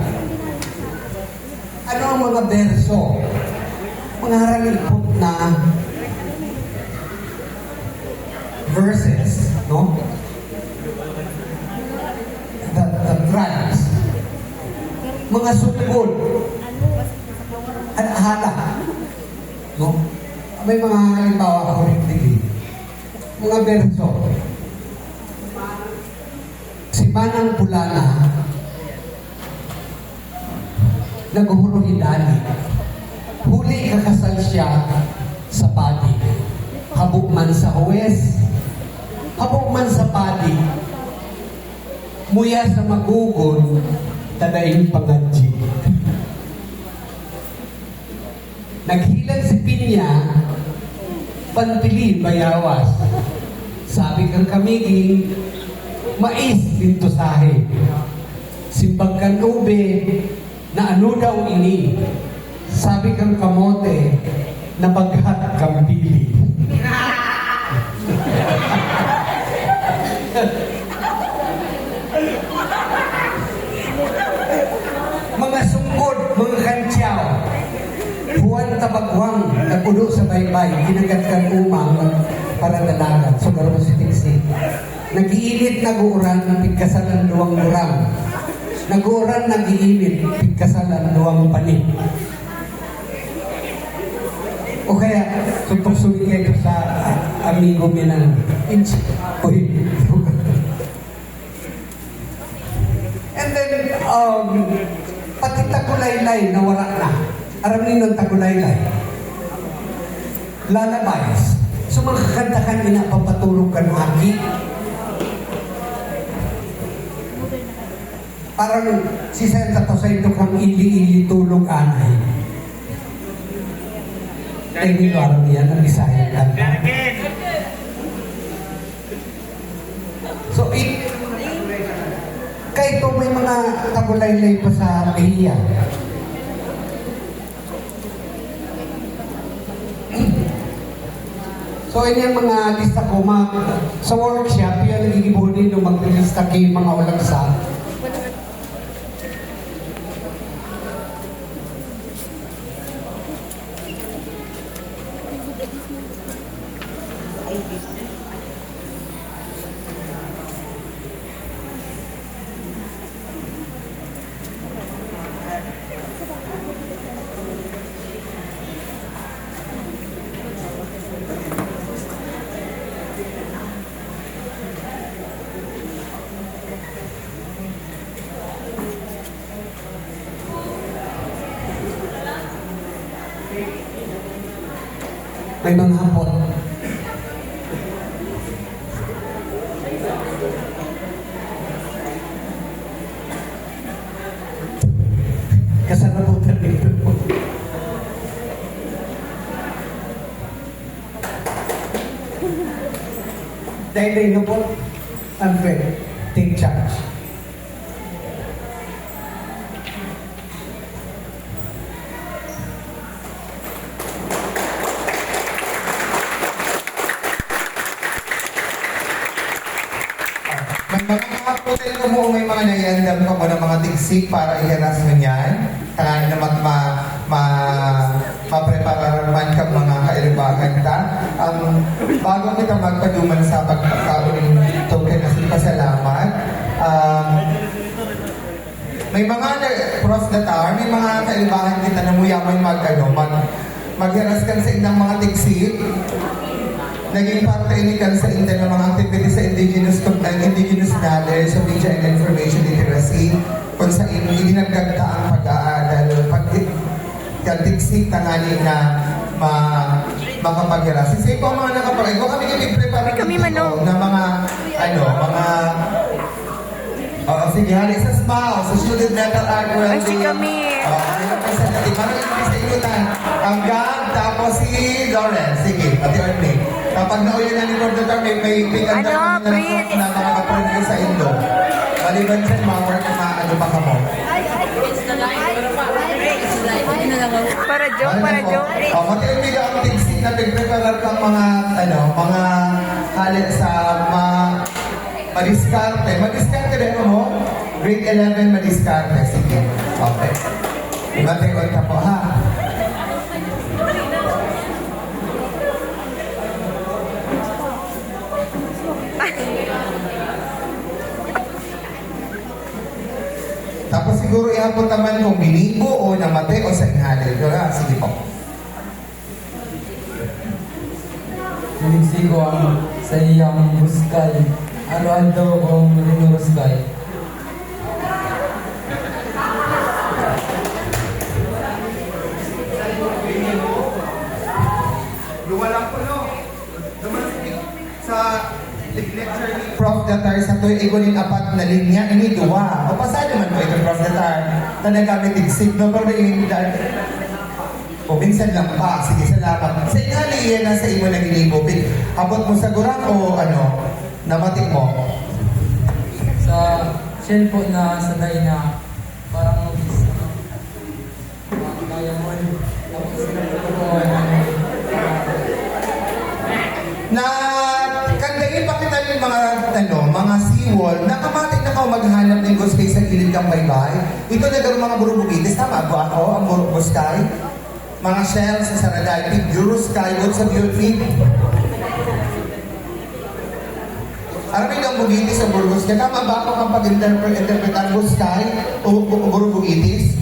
Ano ang mga berso? Mga haralipot na verses, no? The rhymes. Mga sutugod. Hala. No? May mga halimbawa ako rin din. Mga berso. Si Manang Pulana naghuhuruhidani. Huli kakasal siya sa padi. Habok man sa huwes, habok man sa padi. Muya sa magugon, tadaing pangadji. Naghilang si Pinya, pantili bayawas. Sabi kang kamiging, mais dito sahe. Simbag kang ube, na ano daw ini. Sabi kang kamote, na baghat kang pili. Mga sungkod, mga kantyaw. Buwan tabagwang, nagulo sa baybay, ginagat kang umang para dalagan. So, garo si Tiksi. Nag-iinit, nag-uuran, pigkasalan luwang urang. Nag-uuran, nag-iinit, pigkasalan luwang panik. O kaya, tutok-suwi kayo sa amigo minang inch. Uy. And then, pati tagulaylay na wala na. Aram ninong tagulaylay. Lullabies. So makakanta ka nila, papatulog ka ng aki. Parang si Santa to sa ito kang ili-ili tulog anay. Ay, nilo aram niya, ang Bisaya kanta. So, kahit may mga tagulaylay pa sa Bihiya. So, ini ang mga lista ko. Sa workshop, yan nagigibuhin nyo mag-lista kayo mga ulagsa. May mga hapon. Kasanabutan dito po. Dahil na po, unfair, take charge. Hotel ko mo may mga naiandam ko mo ng mga tigsik para i-harass mo niyan. Kaya na mapreparar man ka mga kailibagan ka. Bago kita magpaduman sa pagkakauling token na pasalamat, may mga cross the tower, may mga kailibagan kita na muyaman mag-harass ka sa ilang mga tigsik. Naging parte ini kan sa inta ng mga activities sa indigenous knowledge, sa media and information literacy, kung sa iginagagda ang pag-aaral, pagtiksik tangali na makapag-iras. Kasi po mga nakapagay, kung kami prepare na mga, sige, hali sa SMAO, sa Student Metal Art World. Ay, si kami. Parang sa inutan. Ang Gab, tapos si Lauren. Sige, pati Orne. Kapag nauyan na ni Cordotar, may ganda Ano, kami Prince? na mga kaprendo sa Indo. Maliban dyan, mga work na ano pa ka mo. Para joke, para joke. Matindi ka ang tigsig na pagpreparar kang mga, mga halit sa madiskarte. Madiskarte rin mo? Grade 11 madiskarte. Sige. Okay. Ibatingon ka po, ha? Tapos siguro ihapon naman kung binigo o namatay o sa inhalil. Sige po. Sinigsigo ang sa iyang huskay. Ano daw kung rinuhuskay? Luwalang po, no? Sa lecture ni Prof. Datar sa tuwing igunin apat na linya, ini duwa. O pasado man po ito, Prof. Datar. Tanagamit tigsig, no? Pero yung o minsan lang pa. Sige, salamat. Sa inhali yan na sa imo na ginibubig. Abot mo sa gurak o namatik mo? Sa shell po na sanay na parang diamond. Tapos Na kandangin pa kita yung mga seawall, nakamatik na kao maghanap ng guskay sa gilid kang baybay. Ito nagkaroon mga burubugitis, tama ba ako, ang burubuskay? Mga shells sa Saraday, Piguro Sky, what's up your feet? Araming ang bugitis sa burubuskay, tama ba ako kang pag-interpret ang buskay o burubugitis?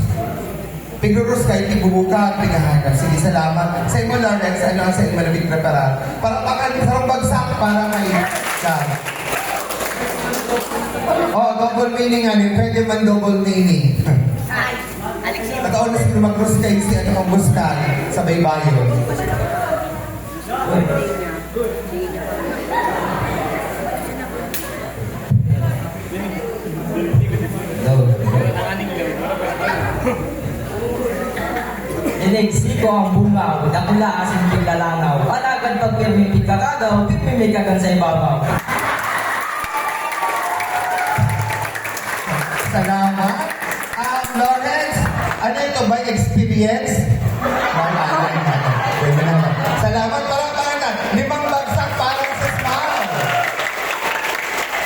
Piguro Sky, tibubuka, pinahanap. Sige, salamat. Sa imo, Lawrence, ano sa imo na preparar? Para sarong bagsak para kay God. Oh, double meaning pwede man double meaning. Nataon na siguro mag-buskay si ang buskay sa baybayon. Inigsiko ang bungaw, dakula asin tiglalanaw. Alagan pagpirmipig kakagaw, pipimikagan sa ibabaw. Salamat. Lawrence, ano ito ba experience? Salamat parang na. 5 bagsak parang sa smile.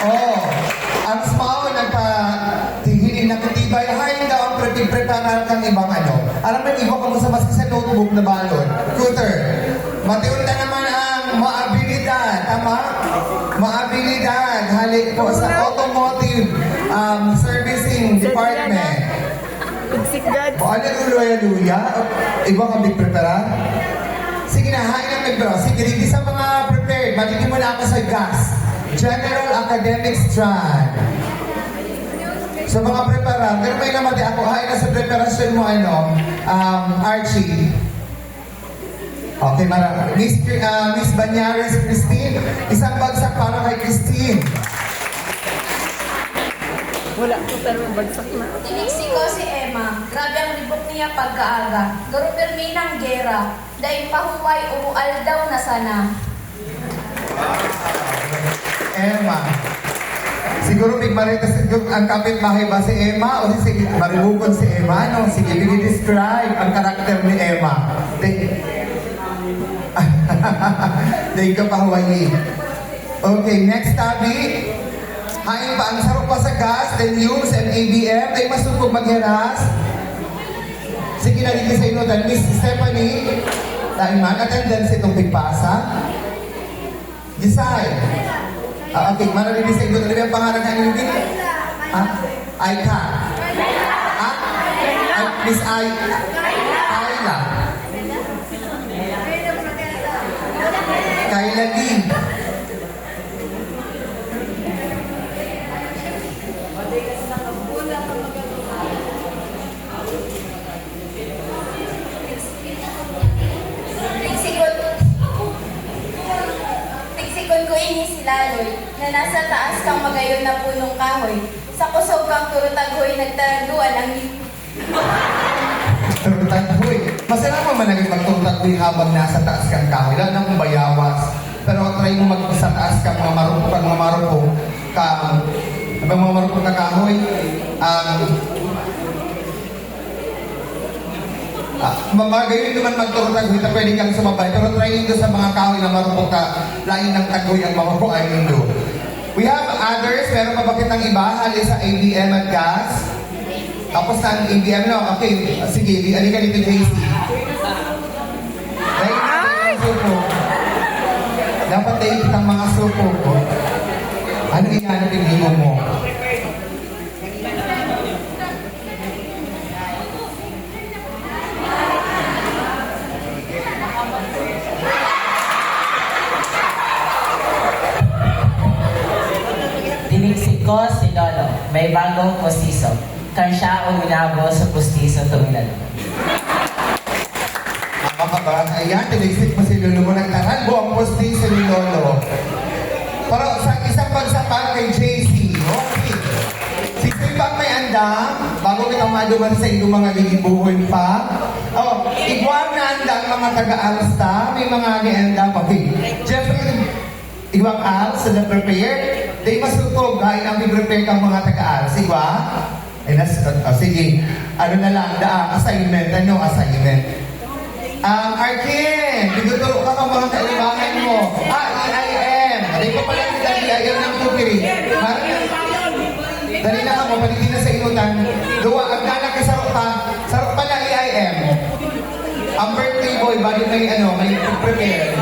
Oh, ang smile nagpatihilin ng katibay. Hay daw ang preparar kang ibang Alam mo, iba ka mo sa maski sa notebook na balon. Tutor, matiun na naman ang maabilidad. Tama? Maabilidad. Halik po sa automotive servicing department. Pagsigad. O ano yung luya-luya? Iba ka prepara? Sige na, hain ang nag-draw. Sige, hindi sa mga prepared. Balikin mo na ako sa GAS. General Academic Strand. Sa mga prepara, pero may namati ako, hain na sa preparasyon mo, Archie. Okay, Miss Banyares Christine. Isang bagsak para kay Christine. Wala ko pero bagsak na. Tiniksiko si Emma. Grabe ang libok niya pagkaaga. Garo pirmi ng gera. Dahil pahuway umual daw na sana. Emma. Siguro may maritas ang kapitbahay ba si Emma o si maribukon si Emma? No? Sige, describe ang karakter ni Emma. Dahil ka pa Hawaii. Okay, next tabi. Hain pa, ang sarap pa sa gas, then news and ABM, ay masupog magheras. Sige na dito sa ino, then Miss Stephanie, dahil man, attendance itong pigpasa. Decide. Okay, marami din sa ino, ano yung pangarang ka nyo din? Aika. Miss Ayla. Kayla Lee. Tiksikon ko ini si Laloy, na nasa taas kang magayon na punong kahoy. Sa kusog kang turutagoy, nagtaranduan ang Turutagboy. Masarap mo man naging magturutagboy habang nasa taas kang kahoy. Lalo na kung bayawas. Pero try mo sa taas ka mga marupok, mga marupok na kahoy. Mga gayon naman magturo-tagoy na pwede kang sumabay. Pero try nyo sa mga kahoy na marupok ka, lain ng tagoy ang makukuha nyo. We have others, pero pa bakit ang iba? Hali sa ABM at gas. Tapos na ang ABM, no? Okay, sige, alika dito, JC. Dahil ang supo. Dapat dahil kitang mga supo ko. Ano iyan ang limo mo? Tiniksik ko si Lolo, may bagong postiso. Kan siya uminabo sa postiso tumilalo. Mga kabata, ayan, tiniksik mo si Lolo mo. Nagtaranbo ang postiso ni Lolo. Pero sa isang pagsapat kay JC, okay. Si Sipak may andang, bago kita maduman sa inyong mga ligibuhon pa. Oh, igual na andang mga taga-alsta, may mga niandang. Okay, Jeffrey, iguang als na prepared. Day masutog, dahil ang prepare kang mga taga-als. Igwa? Ay, sige. Ano na lang, assignment. Ano assignment? Arkin, tinuturo ka mga kailangan mo. EIM. Hindi ko pala nila EIM ng kukiri. Dali na ka mo, palitin na sa inutan. Luwa, ang ganak kay sarok pa. Sarok pa na EIM. Ang birthday boy, bali may prepare.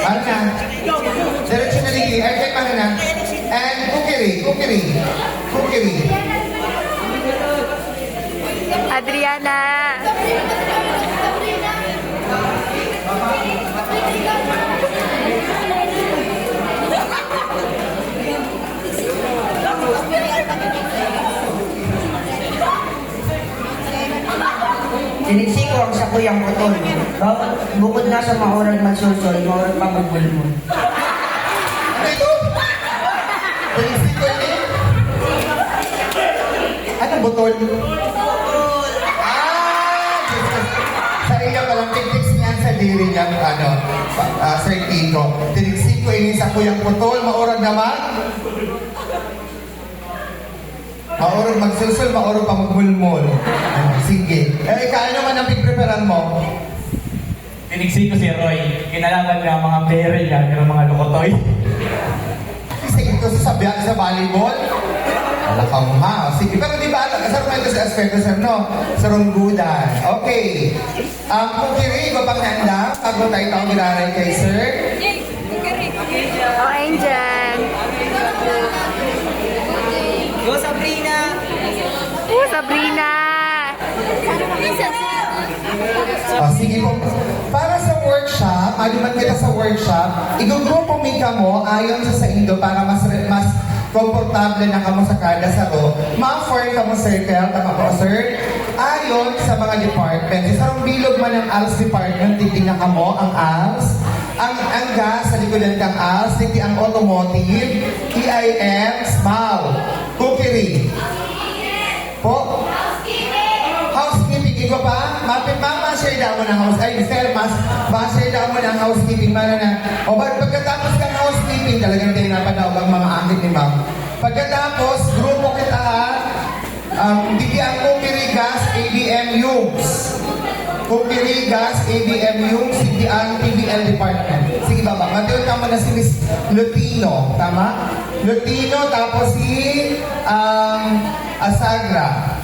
Ano na? Diretso na ligi. Arkin pa na. And kukiri. Adriana. Tiniksik ko ang sakuyang putol. Bukod na sa maurag magsusol, maurag pa magbulbul. Ano ito? Tiniksik ko yun. Ano butol? Sa iya palang tiks niya sa diri niya, Sir Kiko. Tiniksik ko ini sa kuyang putol, maurag naman. Maurag magsulsul, maurag pa magbulmol. Sige. Ikaw naman ang pigpreparan mo? Tiniksik ko si Roy, kinalaban ng mga player niya, ng mga lukotoy. Kasi ito sa biyak sa volleyball. Wala ka mo ha. Sige, pero di ba, kasama ito sa aspecto sir, no? Sa runggudan. Okay. Kung kiri, iba pang handa, bago tayo taong ginaray kay sir. Oh, Angel. Go Sabrina! Oh, Sabrina. Sige po. Para sa workshop, aliman kita sa workshop, igugrupo mika mo ayon sa indo para mas komportable na kamo sa kada saro. Ma-form kamo circle, tama po sir? Ayon sa mga department. Isang bilog man ang ALS department, titignan kamo ang ALS. Ang gas, sa likodan kang ALS, titi ang automotive, EIM, SMAW, cookery. Po? Housekeeping, iba pa? Ma-share daw mo ng ma-share daw mo ng housekeeping. O pagkatapos kang housekeeping, talagang tayo napanawag ang mga akit ni ma'am. Pagkatapos, grupo kita hindi ang cookery gas, ABM Yumes. Cookery gas, ABM Yumes, hindi ang PBL department. Sige ba? Matiyon ka mo na si Miss Lutino. Tama? Lutino, tapos si Asagra.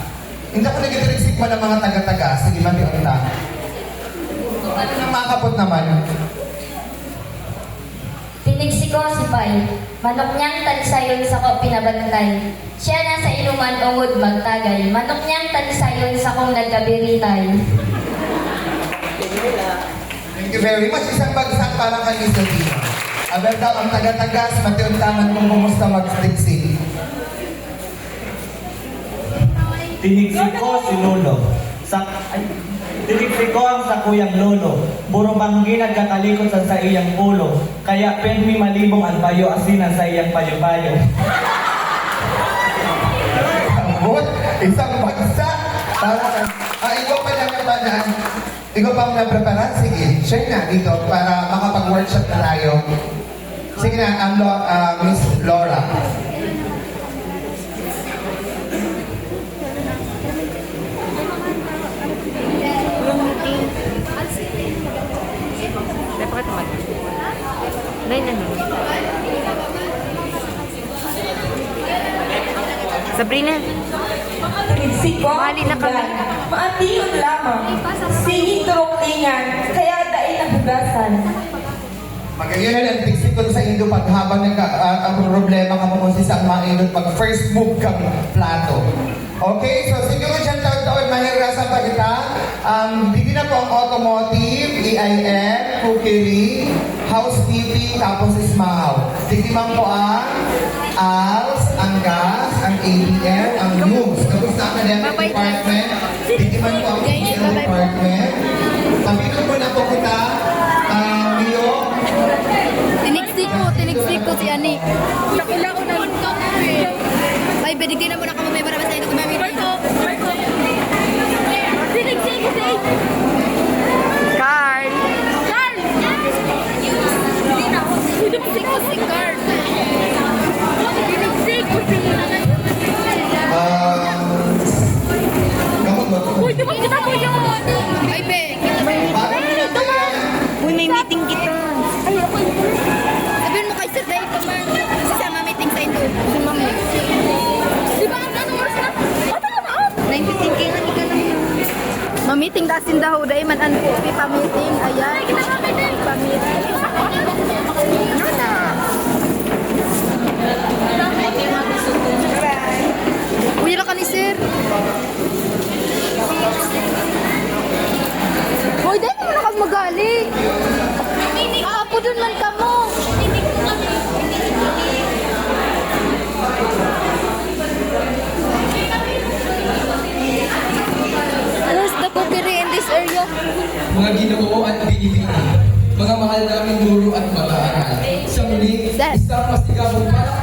Hindi ako nag-itriksik mo ng mga taga-taga. Sige, matiyon na. Ano nang makapot naman? Tiniksik ko si Pai. Manok niyang talisayon sa ko pinabantay. Siya na sa inuman ungod magtagay. Manok niyang talisayon sa kong nagkabiritay. Thank you very much. Isang bagsak para kay Miss Lutino. Abel daw ang taga-tagas, matiyon taman kung kumusta mag-stiksik. Tiniksik ko si Lolo. Tiniksik ko ang sakuyang Lolo. Buro banggi nagkatalikod sa iyang ulo. Kaya penmi malibong ang bayo asinan sa iyang payo-payo. Abot, isang bagsak. Para ikaw pa lang ang banaan. Ikaw pa ang naprepara? Sige, share na dito para makapag-workshop na tayo. Sige na, Miss Laura. Dapat mag. Dahil ano? Sabrina. Mali na kami. Maatiyon lamang. Singing turuklingan, kaya dahil nahugasan. Magayon na lang tiksikon sa Indo pag habang ang problema ka mo sa mainot pag first move kang plato. Okay, so siguro dyan taon-taon mahirasan pa kita. Hindi na po ang automotive, EIM, cookery, housekeeping, tapos ismahaw. Titiman po ang ALS, ang gas, ang ABM, ang news. Tapos sa academic department, titiman po ang PL department. Sabihin mo na po kita, Mio, Tinigsik ko si Ani. Nakula ko na. Ay, bedigdi na muna ka mamay para masaya na kumamit. Tinigsik ko si Carl. Carl! Tinigsik ko si Carl. Tinigsik ko si gamot ba? Uy, diba kita mo yun? Ay, be. Bakit mo na tayo? Uy, may meeting kita. Sabihin mo kay Sir Dave pa man. Sasama meeting sa Indo. Si Mami. Di ba ang anong oras na? Bata ka na? 9:15 kaya nga lang. Ma-meeting dasin daw. Dahil man ang pupi pa-meeting. Ayan. Pa-meeting. Ano na? Uy, lang ka ni Sir. Hoy, dahil mo na kang magaling. Apo dun man ka mo. Where's the cookery in this area? Mga Ginoo at Binibini, mga mahal naming guro at mag-aaral. Sa muli, isang masigabong para